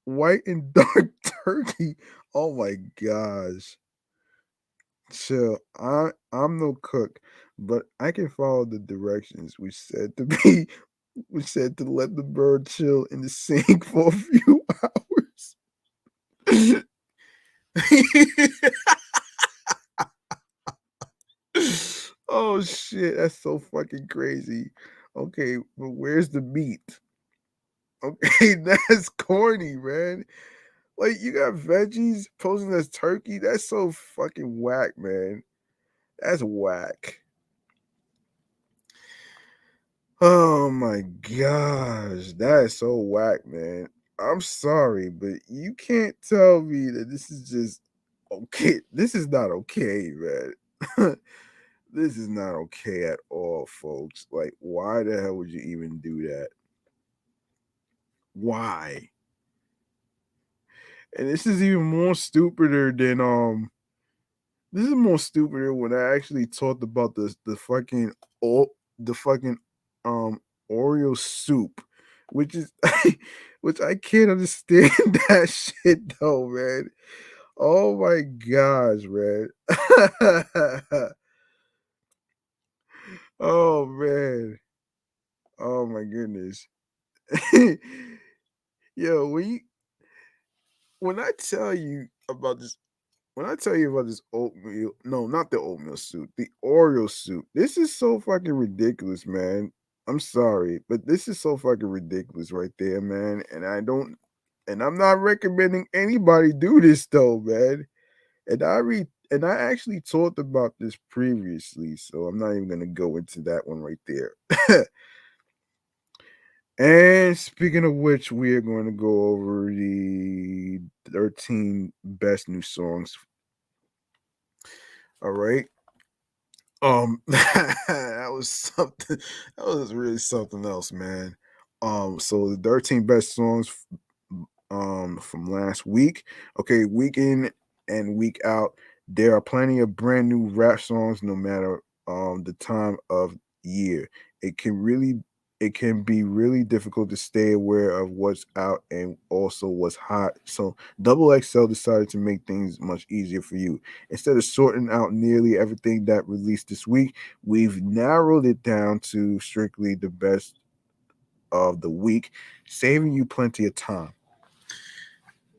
white and dark turkey. Oh my gosh. Chill. I'm no cook, but I can follow the directions which said to be which said to let the bird chill in the sink for a few hours. Oh shit, that's so fucking crazy. Okay, but where's the meat? Okay, that's corny, man. Like you got veggies posing as turkey. That's so fucking whack, man. That's whack. Oh my gosh, that is so whack, man. I'm sorry, but you can't tell me that this is just okay. This is not okay, man. This is not okay at all, folks. Like, why the hell would you even do that? Why? And this is even more stupider than this is more stupider when I actually talked about the fucking the fucking um Oreo soup, which is which I can't understand that shit though, man. Oh my gosh, man. Oh man. Oh my goodness. Yo, when I tell you about this when I tell you about this oatmeal, no, not the oatmeal soup, the Oreo soup. This is so fucking ridiculous, man. I'm sorry, but this is so fucking ridiculous right there, man. And I'm not recommending anybody do this though, man. And I actually talked about this previously, so I'm not even gonna go into that one right there. And speaking of which, we are going to go over the 13 best new songs. All right. That was something. That was really something else, man. So the 13 best songs from last week. Okay, week in and week out, there are plenty of brand new rap songs no matter the time of year. It can be really difficult to stay aware of what's out and also what's hot. So Double XL decided to make things much easier for you. Instead of sorting out nearly everything that released this week, we've narrowed it down to strictly the best of the week, saving you plenty of time.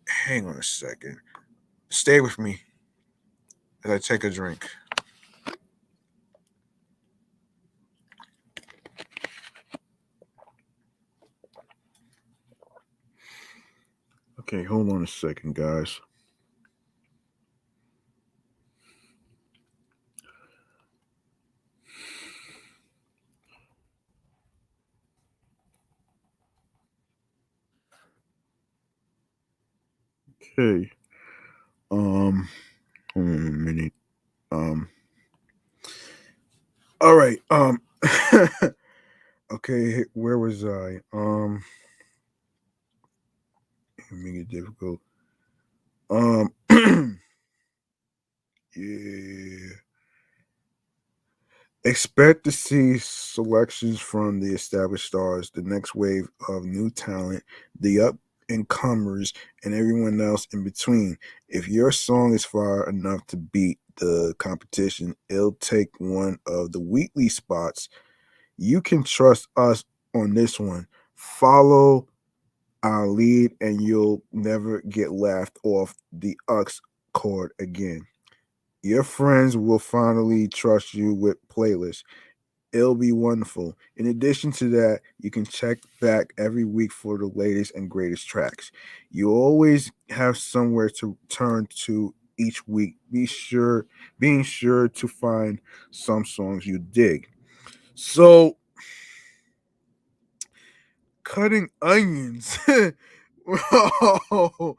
Hang on a second. Stay with me as I take a drink. Okay, hold on a second, guys. Okay. Hold on a minute. Um all right. Okay, where was I? Make it difficult. Um yeah. Expect to see selections from the established stars, the next wave of new talent, the up and comers, and everyone else in between. If your song is far enough to beat the competition, it'll take one of the weekly spots. You can trust us on this one. Follow our lead, and you'll never get laughed off the UX chord again. Your friends will finally trust you with playlists. It'll be wonderful. In addition to that, you can check back every week for the latest and greatest tracks. You always have somewhere to turn to each week. Being sure to find some songs you dig. So, cutting onions. Whoa.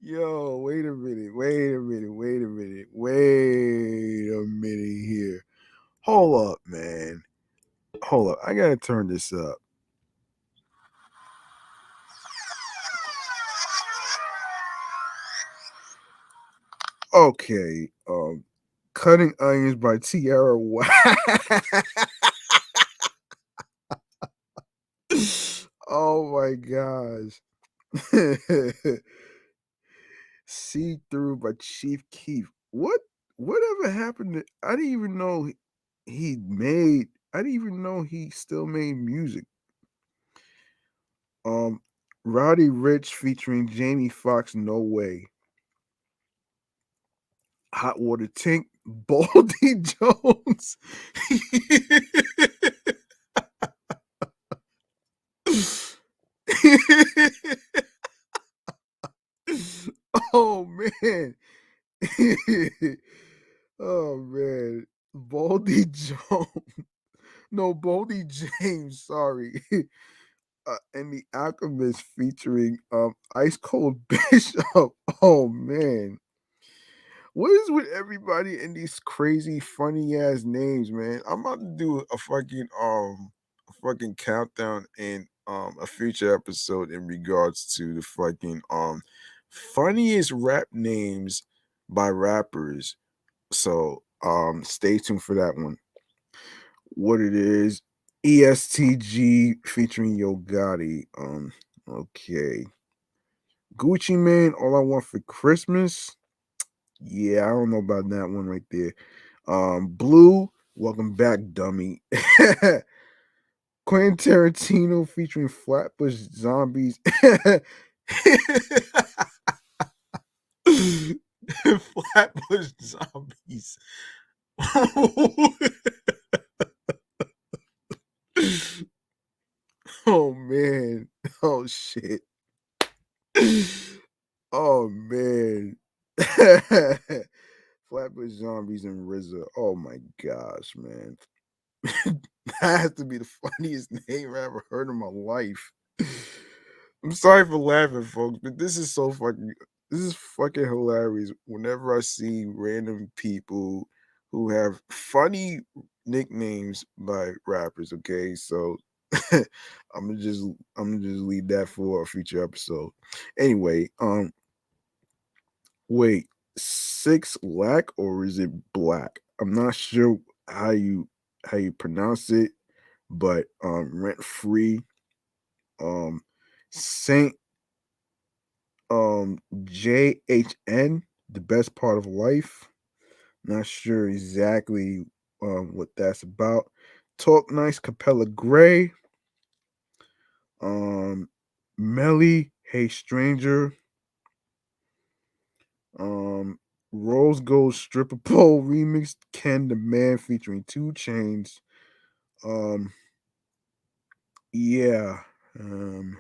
Yo, wait a minute here. Hold up, man. Hold up. I gotta turn this up. Okay. Cutting Onions by Tierra White. Oh my gosh. See Through by Chief Keef. Whatever happened to I didn't even know he made I didn't even know he still made music. Um Roddy Rich featuring Jamie Foxx, No Way. Hot Water Tank, Baldy Jones. Oh man. Oh man. Baldy Jones. No, Baldy James, sorry. And the Alchemist featuring Ice Cold Bishop. Oh man. What is with everybody in these crazy funny ass names, man? I'm about to do a fucking countdown in a future episode in regards to the fucking funniest rap names by rappers. So stay tuned for that one. What it is, ESTG featuring Yo Gotti. Okay. Gucci Man, All I Want for Christmas. Yeah, I don't know about that one right there. Blue, Welcome Back, Dummy. Quentin Tarantino featuring Flatbush Zombies. Flatbush Zombies. Oh man. Oh shit. Oh man. Flatbush Zombies and RZA. Oh my gosh, man. That has to be the funniest name I ever heard in my life. I'm sorry for laughing, folks, but this is fucking hilarious. Whenever I see random people who have funny nicknames by rappers, okay? So I'm gonna just leave that for a future episode. Anyway, wait, 6 Lack or is it Black? I'm not sure how you pronounce it, but Rent Free, um Saint JHN, the best part of life. Not sure exactly what that's about. Talk Nice, Capella Gray, um Melly, Hey Stranger, um Rose Gold Stripper Pole remix, Ken the Man featuring 2 Chainz. Um yeah. Um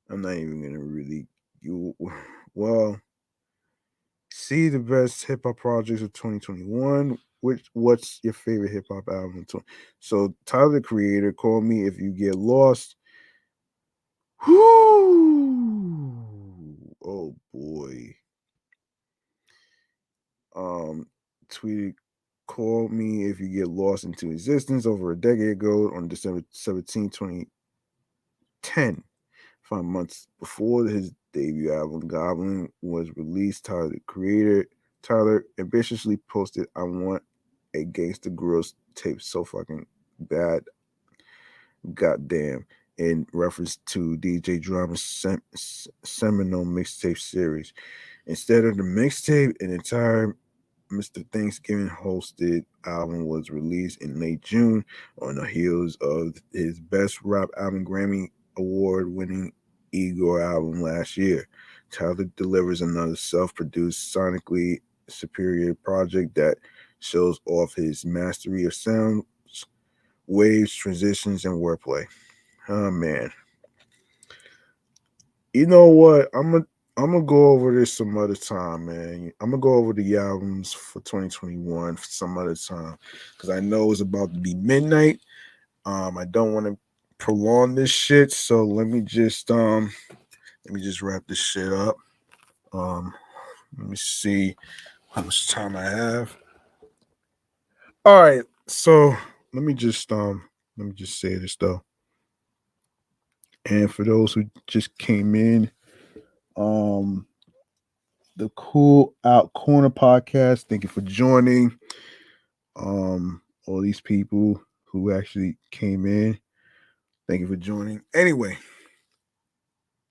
I'm not even gonna really you well see the best hip hop projects of 2021. What's your favorite hip hop album? So Tyler the Creator, Call Me If You Get Lost. Whoo! Oh boy. Um, tweeted, Call Me If You Get Lost into existence over a decade ago on December 17, 2010. 5 months before his debut album Goblin was released, Tyler ambitiously posted, I want a Gangsta Grills tape so fucking bad, goddamn, in reference to DJ Drama's seminal mixtape series. Instead of the mixtape, an entire Mr. Thanksgiving hosted album was released in late June on the heels of his Best Rap Album Grammy Award winning Igor album last year. Tyler delivers another self produced, sonically superior project that shows off his mastery of sound, waves, transitions, and wordplay. Oh man. You know what? I'm gonna go over this some other time, man. I'm gonna go over the albums for 2021 for some other time because I know it's about to be midnight. I don't want to prolong this shit, so let me just wrap this shit up. Um, let me see how much time I have. All right, so let me just let me just say this though, and for those who just came in, um the Cool Out Corner podcast. Thank you for joining. All these people who actually came in. Thank you for joining. Anyway,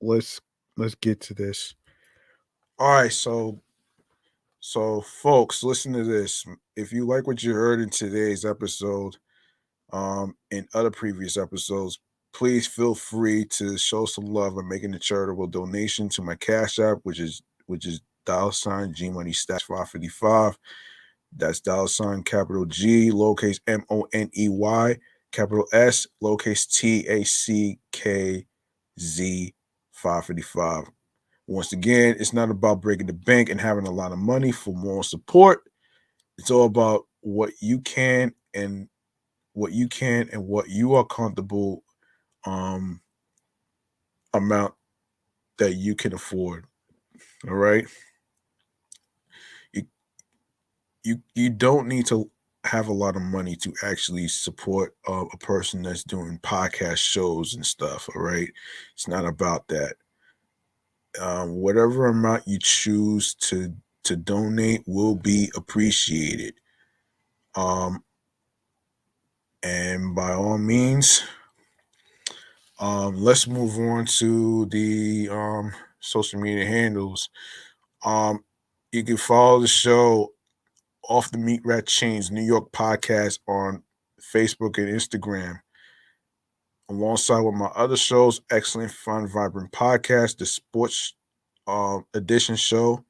let's let's get to this. All right, so folks, listen to this. If you like what you heard in today's episode, and other previous episodes, please feel free to show some love by making a charitable donation to my Cash App, which is $ G Money Stats 555. That's $ capital G, lowercase MONEY, capital S, lowercase TACKZ 555. Once again, it's not about breaking the bank and having a lot of money for moral support. It's all about what you are comfortable um amount that you can afford. All right. You you don't need to have a lot of money to actually support a person that's doing podcast shows and stuff. All right. It's not about that. Whatever amount you choose to donate will be appreciated. Um, and by all means, let's move on to the social media handles. Um, you can follow the show Off the Meat Rat Chains New York podcast on Facebook and Instagram, alongside with my other shows, Excellent Fun Vibrant Podcast, the Sports Edition show,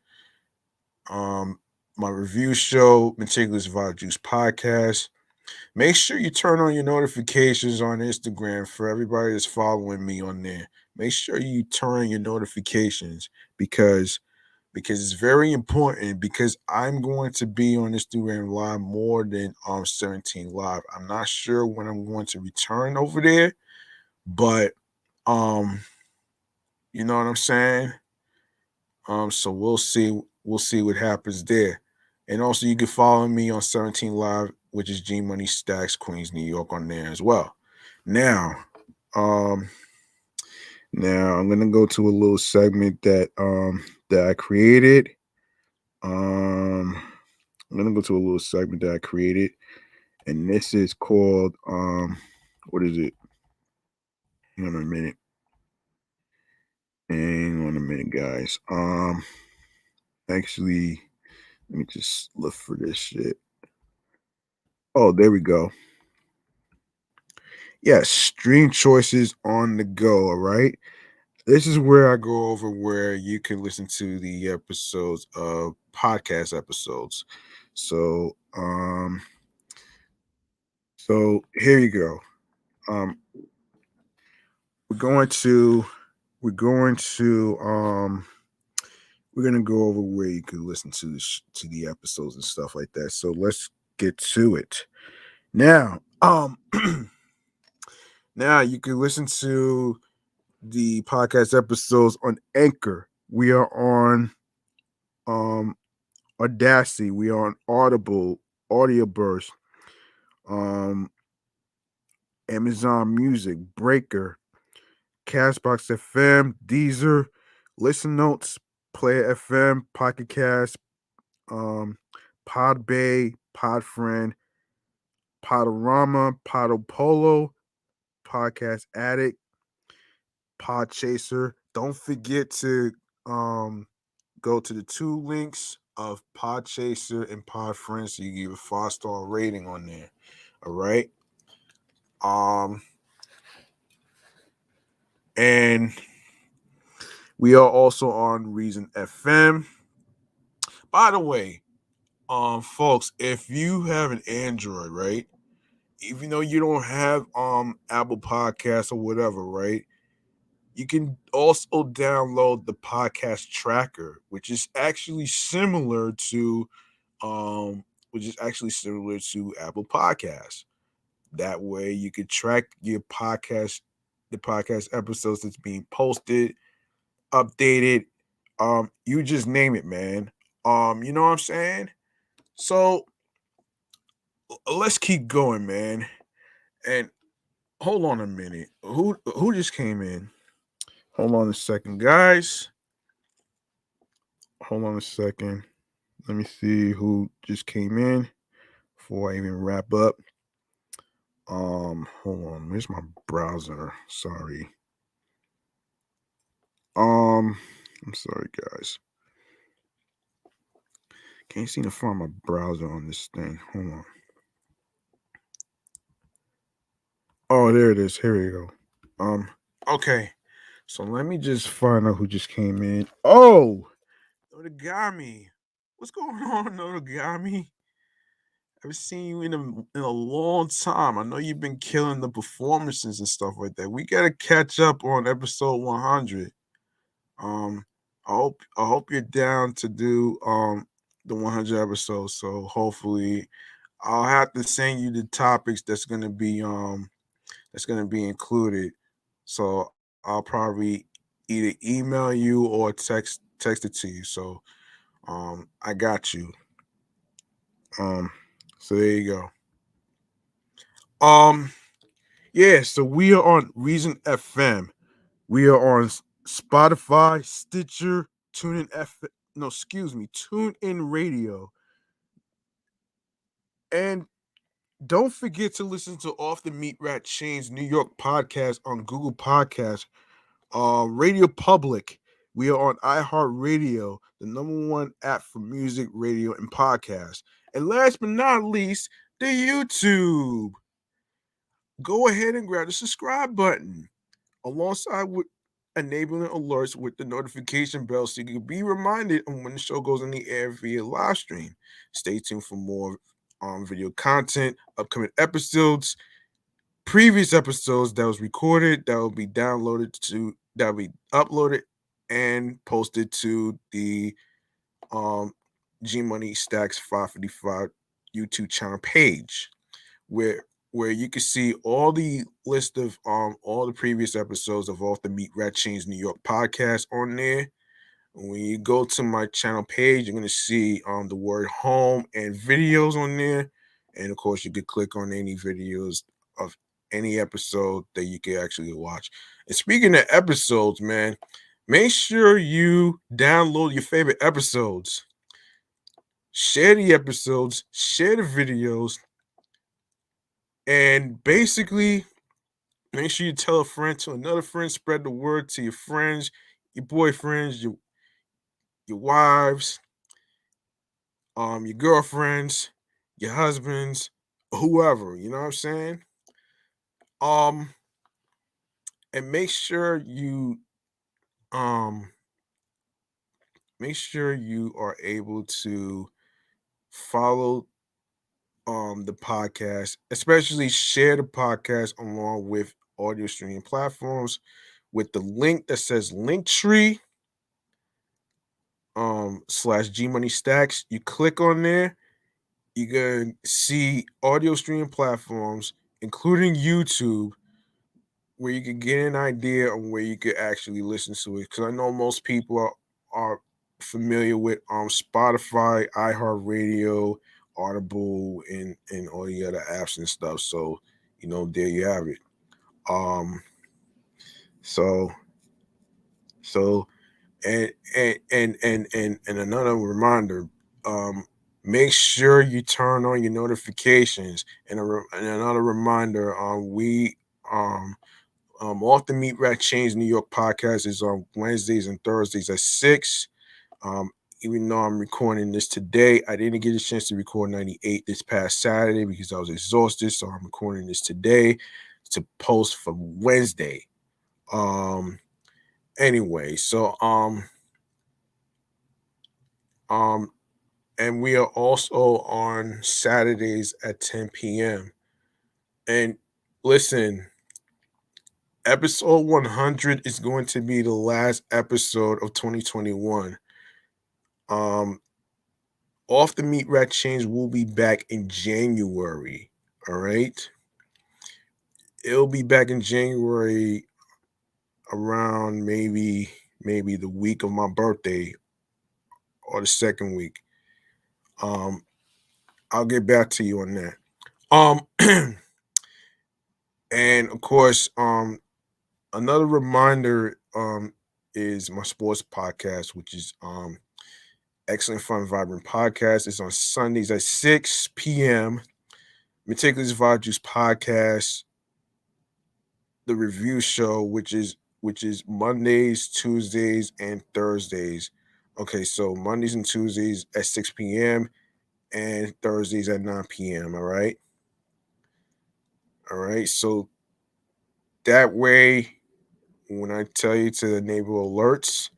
um, my review show, Meticulous Vibe Juice Podcast. Make sure you turn on your notifications on Instagram for everybody that's following me on there. Make sure you turn on your notifications because because it's very important, because I'm going to be on Instagram Live more than 17 Live. I'm not sure when I'm going to return over there, but um you know what I'm saying? So we'll see what happens there. And also you can follow me on 17 Live, which is G Money Stacks, Queens, New York on there as well. Now, um now I'm gonna go to a little segment that I created. Um I'm gonna go to a little segment that I created, and this is called what is it? Hang on a minute. Hang on a minute, guys. Actually, let me just look for this shit. Oh, there we go. Yes, stream choices on the go. All right. This is where I go over where you can listen to the episodes of podcast episodes. So, so here you go. Um, we're going to we're going to we're gonna go over where you can listen to to the episodes and stuff like that. So let's get to it now. Now you can listen to the podcast episodes on Anchor. We are on um Audacity. We are on Audible, Audioburst, um, Amazon Music, Breaker, Castbox FM, Deezer, Listen Notes, Player FM, Pocket Cast, um, Podbay, Podfriend, Podorama, Podopolo, Podcast Addict, Podchaser. Don't forget to um go to the two links of Podchaser and Podfriend so you give a 5-star rating on there. All right. Um and we are also on Reason FM. By the way, folks, if you have an Android, right? Even though you don't have Apple Podcasts or whatever, right? You can also download the podcast tracker, um which is actually similar to Apple Podcasts. That way you could track your podcast, the podcast episodes that's being posted, updated. You just name it, man. You know what I'm saying? So let's keep going, man. And hold on a minute. Who just came in? Hold on a second, guys. Hold on a second. Let me see who just came in before I even wrap up. Hold on. Where's my browser? Sorry. Um, I'm sorry, guys. Can't seem to find my browser on this thing. Hold on. Oh, there it is. Here we go. Okay. So let me just find out who just came in. Oh, Noragami. What's going on, Noragami? I haven't seen you in a long time. I know you've been killing the performances and stuff like that. We gotta catch up on episode 100. Um, I hope you're down to do the 100 episodes. So hopefully, I'll have to send you the topics that's gonna be included. So I'll probably either email you or text it to you. So I got you. Um, so there you go. Yeah, so we are on Reason FM. We are on Spotify, Stitcher, TuneIn Radio. And don't forget to listen to Off the Meat Rat Chainz New York podcast on Google Podcasts. Radio Public. We are on iHeartRadio, the number one app for music, radio, and podcasts. And last but not least, the YouTube. Go ahead and grab the subscribe button alongside with enabling alerts with the notification bell so you can be reminded of when the show goes on the air via live stream. Stay tuned for more video content, upcoming episodes, previous episodes that was recorded, that will be uploaded and posted to the um G Money Stacks 555 YouTube channel page, where you can see all the list of all the previous episodes of Off the Meat Rat Chainz New York podcast on there. When you go to my channel page, you're gonna see the word home and videos on there. And of course, you could click on any videos of any episode that you can actually watch. And speaking of episodes, man, make sure you download your favorite episodes. Share the episodes, share the videos, and basically make sure you tell a friend to another friend, spread the word to your friends, your boyfriends, your wives, your girlfriends, your husbands, whoever, you know what I'm saying? Um, and um make sure you are able to follow the podcast, especially share the podcast along with audio streaming platforms with the link that says Linktree slash G Money Stacks. You click on there, you can see audio streaming platforms, including YouTube, where you can get an idea on where you could actually listen to it. Because I know most people are familiar with Spotify, iHeartRadio, Audible, and all the other apps and stuff. So there you have it. Um, so so and another reminder, um, make sure you turn on your notifications. And another reminder, we Off the Meat Rat Chainz New York podcast is on Wednesdays and Thursdays at 6. Um, Even though I'm recording this today, I didn't get a chance to record 98 this past Saturday because I was exhausted. So I'm recording this today to post for Wednesday. Um, anyway, so um, and we are also on Saturdays at 10 p.m. And listen, episode 100 is going to be the last episode of 2021. Um, Off the Meat Rat Chainz will be back in January. All right. It'll be back in January around maybe the week of my birthday or the second week. Um, I'll get back to you on that. And of course, another reminder is my sports podcast, which is Excellent Fun Vibrant Podcast. It's on Sundays at 6 p.m. Meticulous Vibe Juice Podcast, the review show, which is Mondays, Tuesdays, and Thursdays. Okay, so Mondays and Tuesdays at 6 p.m. and Thursdays at 9 p.m. All right. All right. So that way, when I tell you to enable alerts,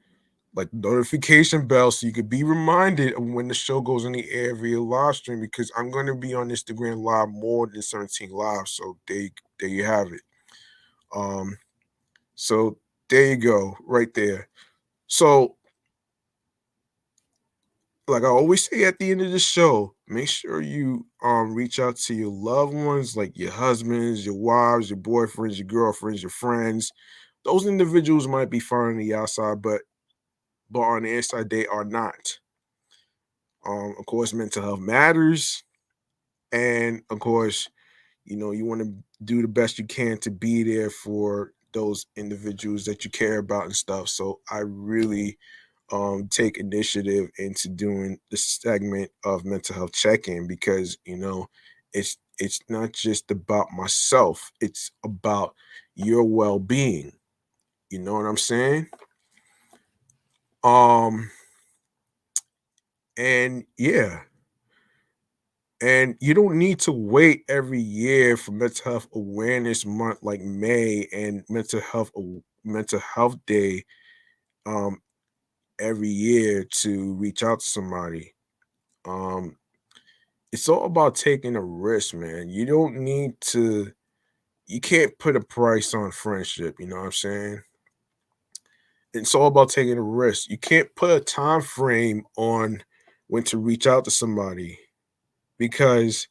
like notification bell, so you could be reminded of when the show goes on the air via live stream, because I'm going to be on Instagram Live more than 17 Live. So there you have it. Um, so there you go, right there. So, like I always say at the end of the show, make sure you reach out to your loved ones, like your husbands, your wives, your boyfriends, your girlfriends, your friends. Those individuals might be fine on the outside, but on the inside they are not. Of course, mental health matters, and of course, you want to do the best you can to be there for those individuals that you care about and stuff. So I really take initiative into doing the segment of mental health check-in, because it's not just about myself, it's about your well-being. You know what I'm saying? um and yeah, and you don't need to wait every year for mental health awareness month like May and mental health day um every year to reach out to somebody. um it's all about taking a risk, man. You can't put a price on friendship, you know what I'm saying? It's all about taking a risk. You can't put a time frame on when to reach out to somebody because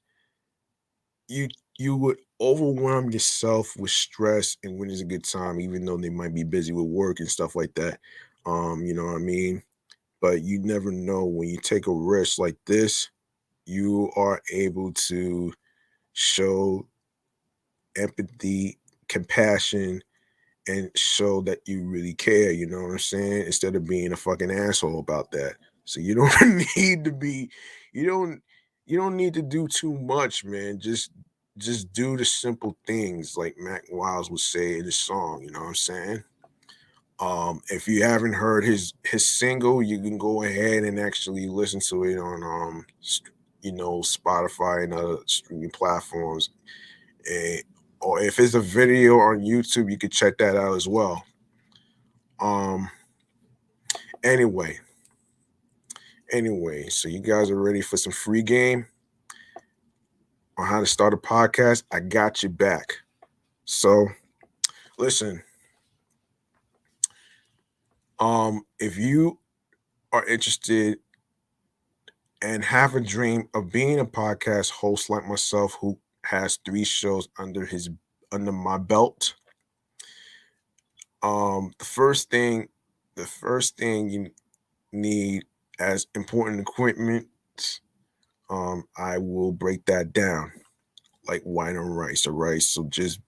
you you would overwhelm yourself with stress and when is a good time, even though they might be busy with work and stuff like that. You know what I mean? But you never know when you take a risk like this, you are able to show empathy, compassion, and show that you really care, you know what I'm saying? Instead of being a fucking asshole about that. So you don't need to be you don't you don't need to do too much, man. Just do the simple things like Mack Wilds would say in his song, you know what I'm saying? If you haven't heard his single, you can go ahead and actually listen to it on Spotify and other streaming platforms. And or if it's a video on YouTube, you can check that out as well. Um, anyway, so you guys are ready for some free game on how to start a podcast? I got you back. So listen, if you are interested and have a dream of being a podcast host like myself, who has 3 shows under my belt, the first thing you need as important equipment, I will break that down like wine and rice, all right? So just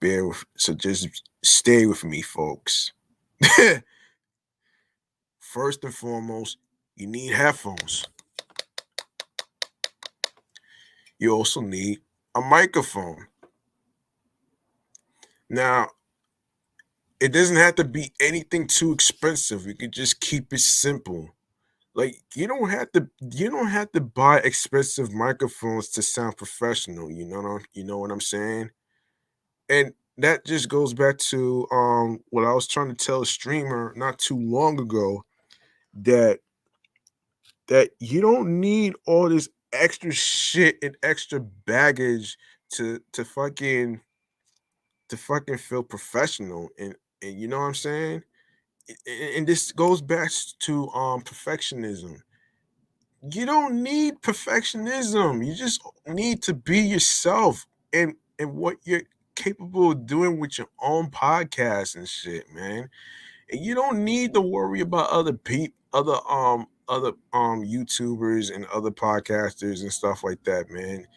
stay with me, folks. First and foremost, you need headphones. You also need a microphone. Now, it doesn't have to be anything too expensive. You can just keep it simple. Like you don't have to buy expensive microphones to sound professional, you know what I'm saying? And that just goes back to what I was trying to tell a streamer not too long ago, that you don't need all this extra shit and extra baggage to fucking feel professional, and you know what I'm saying? And this goes back to perfectionism. You don't need perfectionism. You just need to be yourself and what you're capable of doing with your own podcast and shit, man. And you don't need to worry about other YouTubers and other podcasters and stuff like that, man.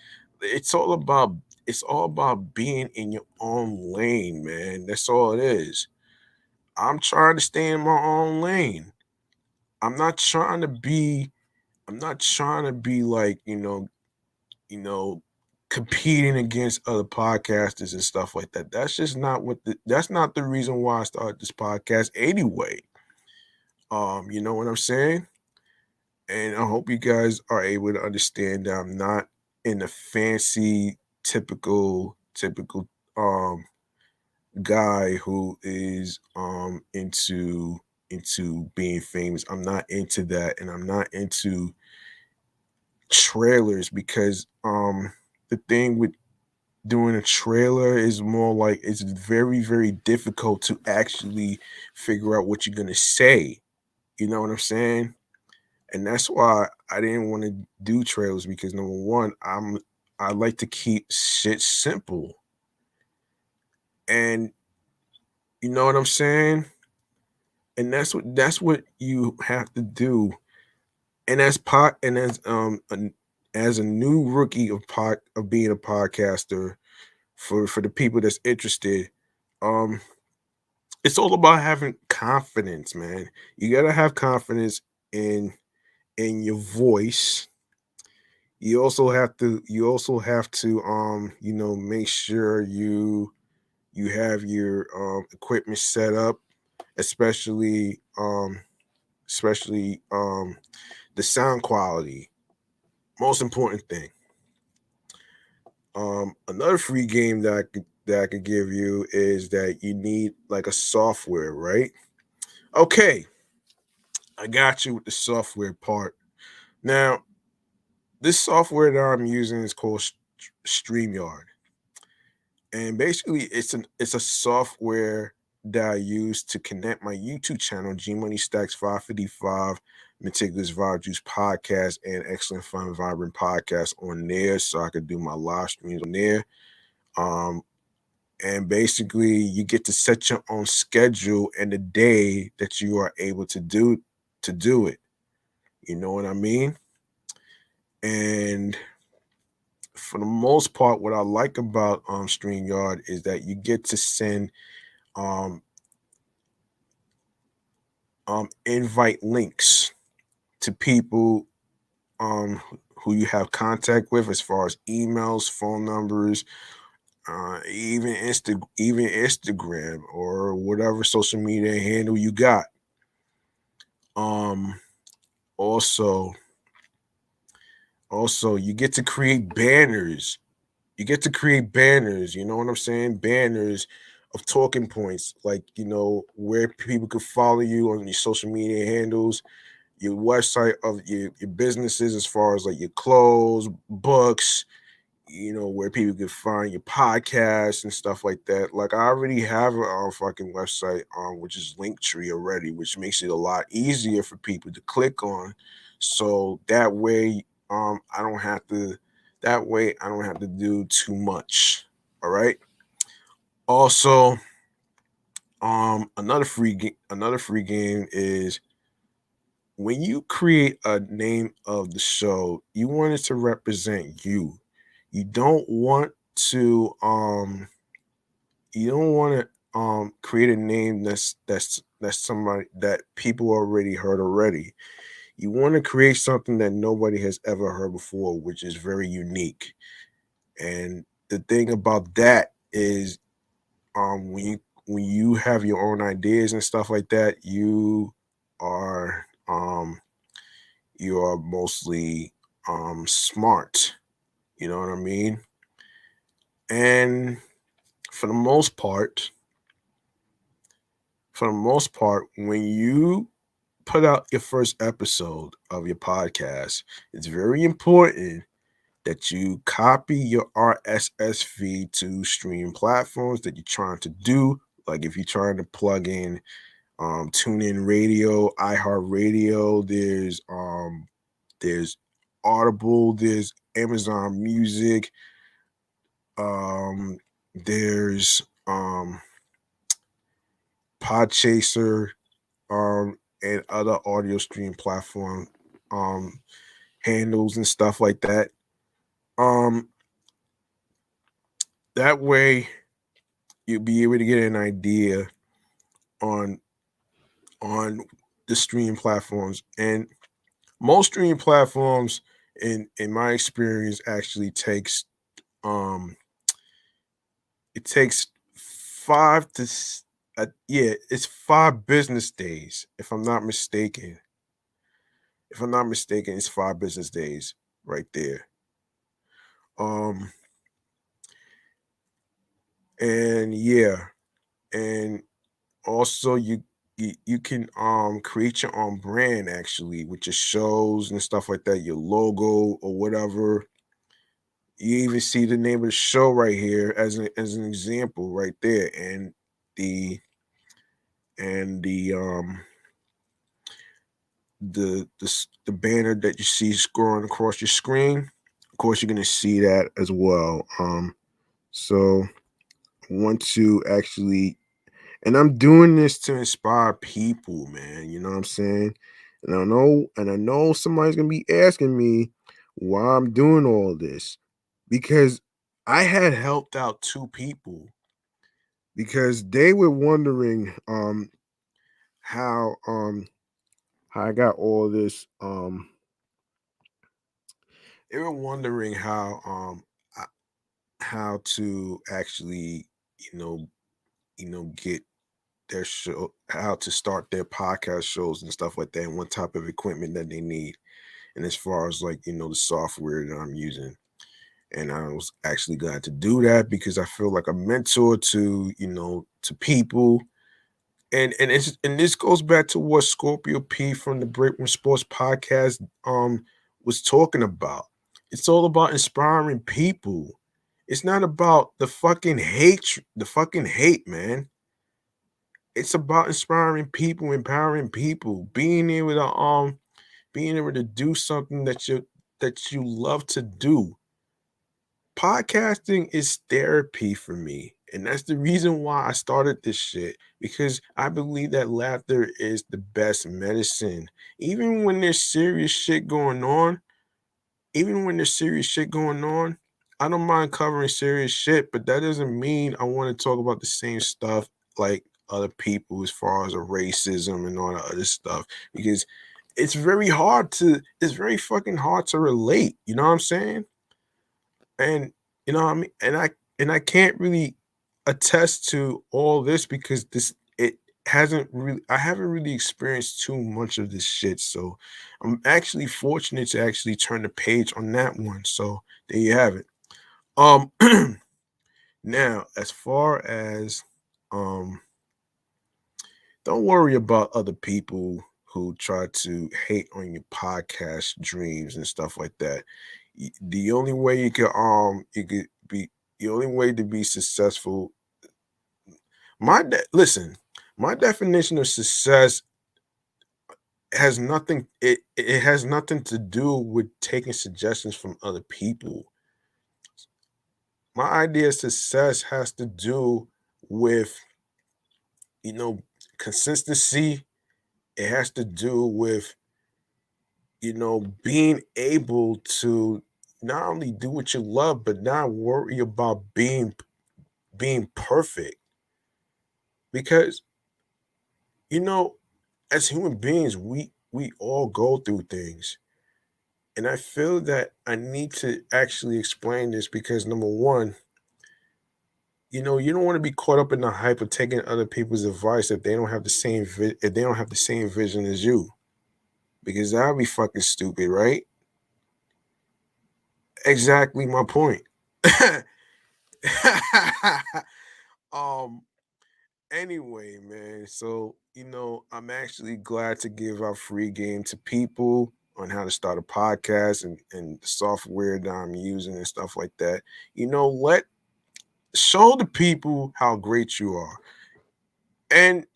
It's all about it's all about being in your own lane, man. That's all it is. I'm trying to stay in my own lane. I'm not trying to be I'm not trying to be like, you know, competing against other podcasters and stuff like that. That's not the reason why I started this podcast anyway. You know what I'm saying? And I hope you guys are able to understand that I'm not in the fancy typical um guy who is into being famous. I'm not into that, and I'm not into trailers because the thing with doing a trailer is more like it's very difficult to actually figure out what you're gonna say. You know what I'm saying? And that's why I didn't want to do trailers, because number one, I like to keep shit simple. And you know what I'm saying? And that's what you have to do. And as a new rookie of being a podcaster, for the people that's interested, um it's all about having confidence, man. You got to have confidence in your voice. You also have to make sure you have your equipment set up, especially the sound quality. Most important thing. Another free game that I could give you is that you need like a software, right? Okay, I got you with the software part. Now, this software that I'm using is called StreamYard, and basically it's a software that I use to connect my YouTube channel, G Money Stacks 555, Meticulous Vibe Juice Podcast, and Excellent Fun Vibrant Podcast on there, so I could do my live streams on there. Um, and basically, you get to set your own schedule and the day that you are able to do it. You know what I mean? And for the most part, what I like about StreamYard is that you get to send um invite links to people who you have contact with, as far as emails, phone numbers, even Instagram or whatever social media handle you got. Um, also, you get to create banners. You get to create banners. You know what I'm saying? Banners of talking points, like, where people could follow you on your social media handles, your website of your businesses, as far as like your clothes, books, where people can find your podcasts and stuff like that. Like, I already have a fucking website, which is Linktree already, which makes it a lot easier for people to click on. So that way, I don't have to do too much. All right. Also, another free game is, when you create a name of the show, you want it to represent you. You don't want to create a name that's somebody that people already heard already. You want to create something that nobody has ever heard before, which is very unique. And the thing about that is, when you have your own ideas and stuff like that, are you are mostly smart. You know what I mean? And for the most part, when you put out your first episode of your podcast, it's very important that you copy your RSS feed to stream platforms that you're trying to do. Like, if you're trying to plug in TuneIn Radio, iHeartRadio, there's Audible, there's Amazon Music, there's Podchaser, and other audio stream platform um handles and stuff like that. Um that way you'll be able to get an idea on on the stream platforms. And most stream platforms, in my experience, actually takes um it takes it's 5 business days, if I'm not mistaken. It's 5 business days right there. Um, and yeah, and also you can create your own brand, actually, with your shows and stuff like that, your logo or whatever. You even see the name of the show right here as an example right there, and the and the banner that you see scrolling across your screen. Of course, you're gonna see that as well. So I want to actually, and I'm doing this to inspire people, man. You know what I'm saying? And I know somebody's gonna be asking me why I'm doing all this, because I had helped out 2 people, because they were wondering how I got all this they were wondering uh, how to actually, you know get their show, how to start their podcast shows and stuff like that, and what type of equipment that they need, and as far as, like, the software that I'm using. And I was actually glad to do that, because I feel like a mentor to people. And this goes back to what Scorpio P from the Breakroom Sports Podcast was talking about. It's all about inspiring people. It's not about the fucking hate, man. it's about inspiring people, empowering people, being able to do something that you love to do. Podcasting is therapy for me. And that's the reason why I started this shit, because I believe that laughter is the best medicine. Even when there's serious shit going on, even when there's serious shit going on, I don't mind covering serious shit, but that doesn't mean I want to talk about the same stuff like other people as far as the racism and all the other stuff, because it's very fucking hard to relate. You know what I'm saying? And you know what I mean? And I can't really attest to all this because I haven't really experienced too much of this shit. So I'm actually fortunate to actually turn the page on that one. So there you have it. Um Now as far as um don't worry about other people who try to hate on your podcast dreams and stuff like that. The only way you could be the only way to be successful. Listen, my definition of success has nothing to do with taking suggestions from other people. My idea of success has to do with, you know, consistency. It has to do with, being able to not only do what you love, but not worry about being perfect. Because, you know, as human beings, we all go through things. And I feel that I need to actually explain this because number one, you don't want to be caught up in the hype of taking other people's advice if they don't have the if they don't have the same vision as you. Because that would be fucking stupid, right? Exactly my point. um Anyway, man, so I'm actually glad to give out free game to people on how to start a podcast and the software that I'm using and stuff like that. Let show the people how great you are. And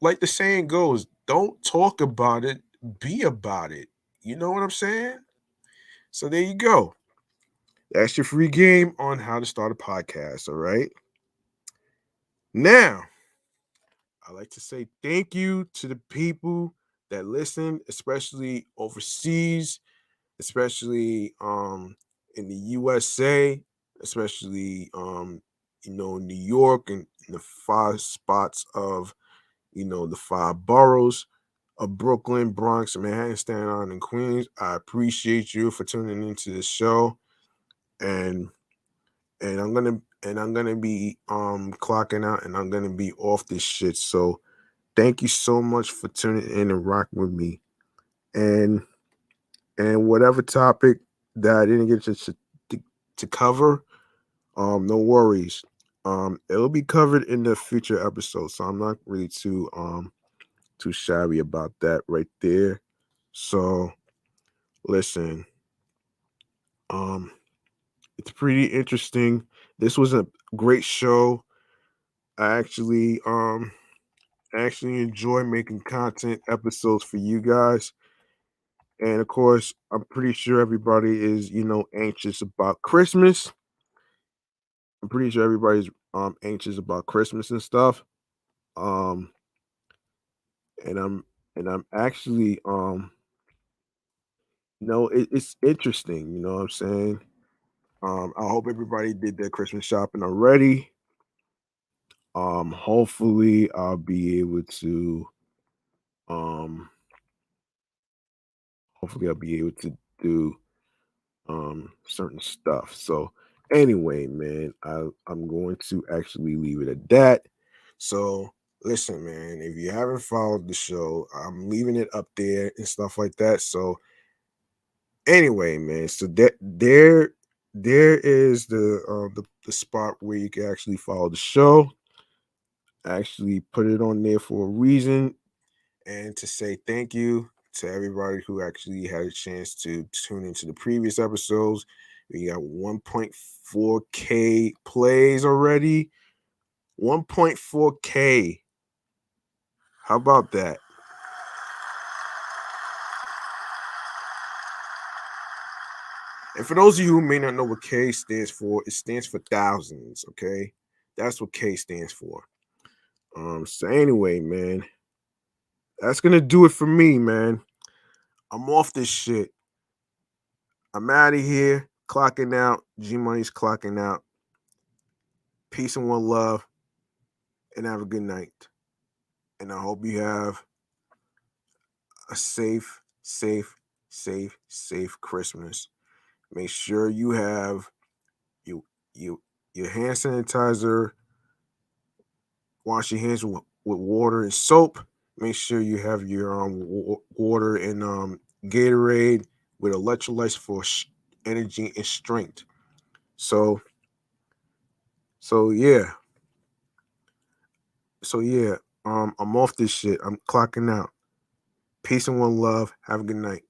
like the saying goes, don't talk about it, be about it. You know what I'm saying? So there you go. That's your free game on how to start a podcast, all right? Now, I like to say thank you to the people that listen, especially overseas, especially in the USA, especially New York and in the five spots of the five boroughs of Brooklyn, Bronx, Manhattan, Staten Island, and Queens. I appreciate you for tuning into the show, and I'm gonna be clocking out, and I'm gonna be off this shit. So thank you so much for tuning in and rocking with me. And whatever topic that I didn't get to cover, no worries. It'll be covered in the future episodes. So I'm not really too shabby about that right there. So listen, um, it's pretty interesting. This was a great show. I actually enjoy making content episodes for you guys. And of course, I'm pretty sure everybody is, anxious about Christmas. I'm pretty sure everybody's anxious about Christmas and stuff. Um and I'm actually it's interesting, you know what I'm saying? I hope everybody did their Christmas shopping already. Hopefully um I'll be able to do certain stuff. So anyway, man, I'm going to actually leave it at that. So listen, man, if you haven't followed the show, I'm leaving it up there and stuff like that. So anyway, man, so there is the spot where you can actually follow the show. I actually put it on there for a reason and to say thank you to everybody who actually had a chance to tune into the previous episodes. We got 1.4K plays already. 1.4K. How about that? And for those of you who may not know what K stands for, it stands for thousands. Okay, that's what K stands for. So anyway, man, that's gonna do it for me, man. I'm off this shit. I'm out of here. Clocking out. G Money's clocking out. Peace and one love, and have a good night. And I hope you have a safe Christmas. Make sure you have you you your hand sanitizer. Wash your hands with water and soap. Make sure you have your water and Gatorade with electrolytes for energy and strength. So so yeah. So yeah. I'm off this shit. I'm clocking out. Peace and one love. Have a good night.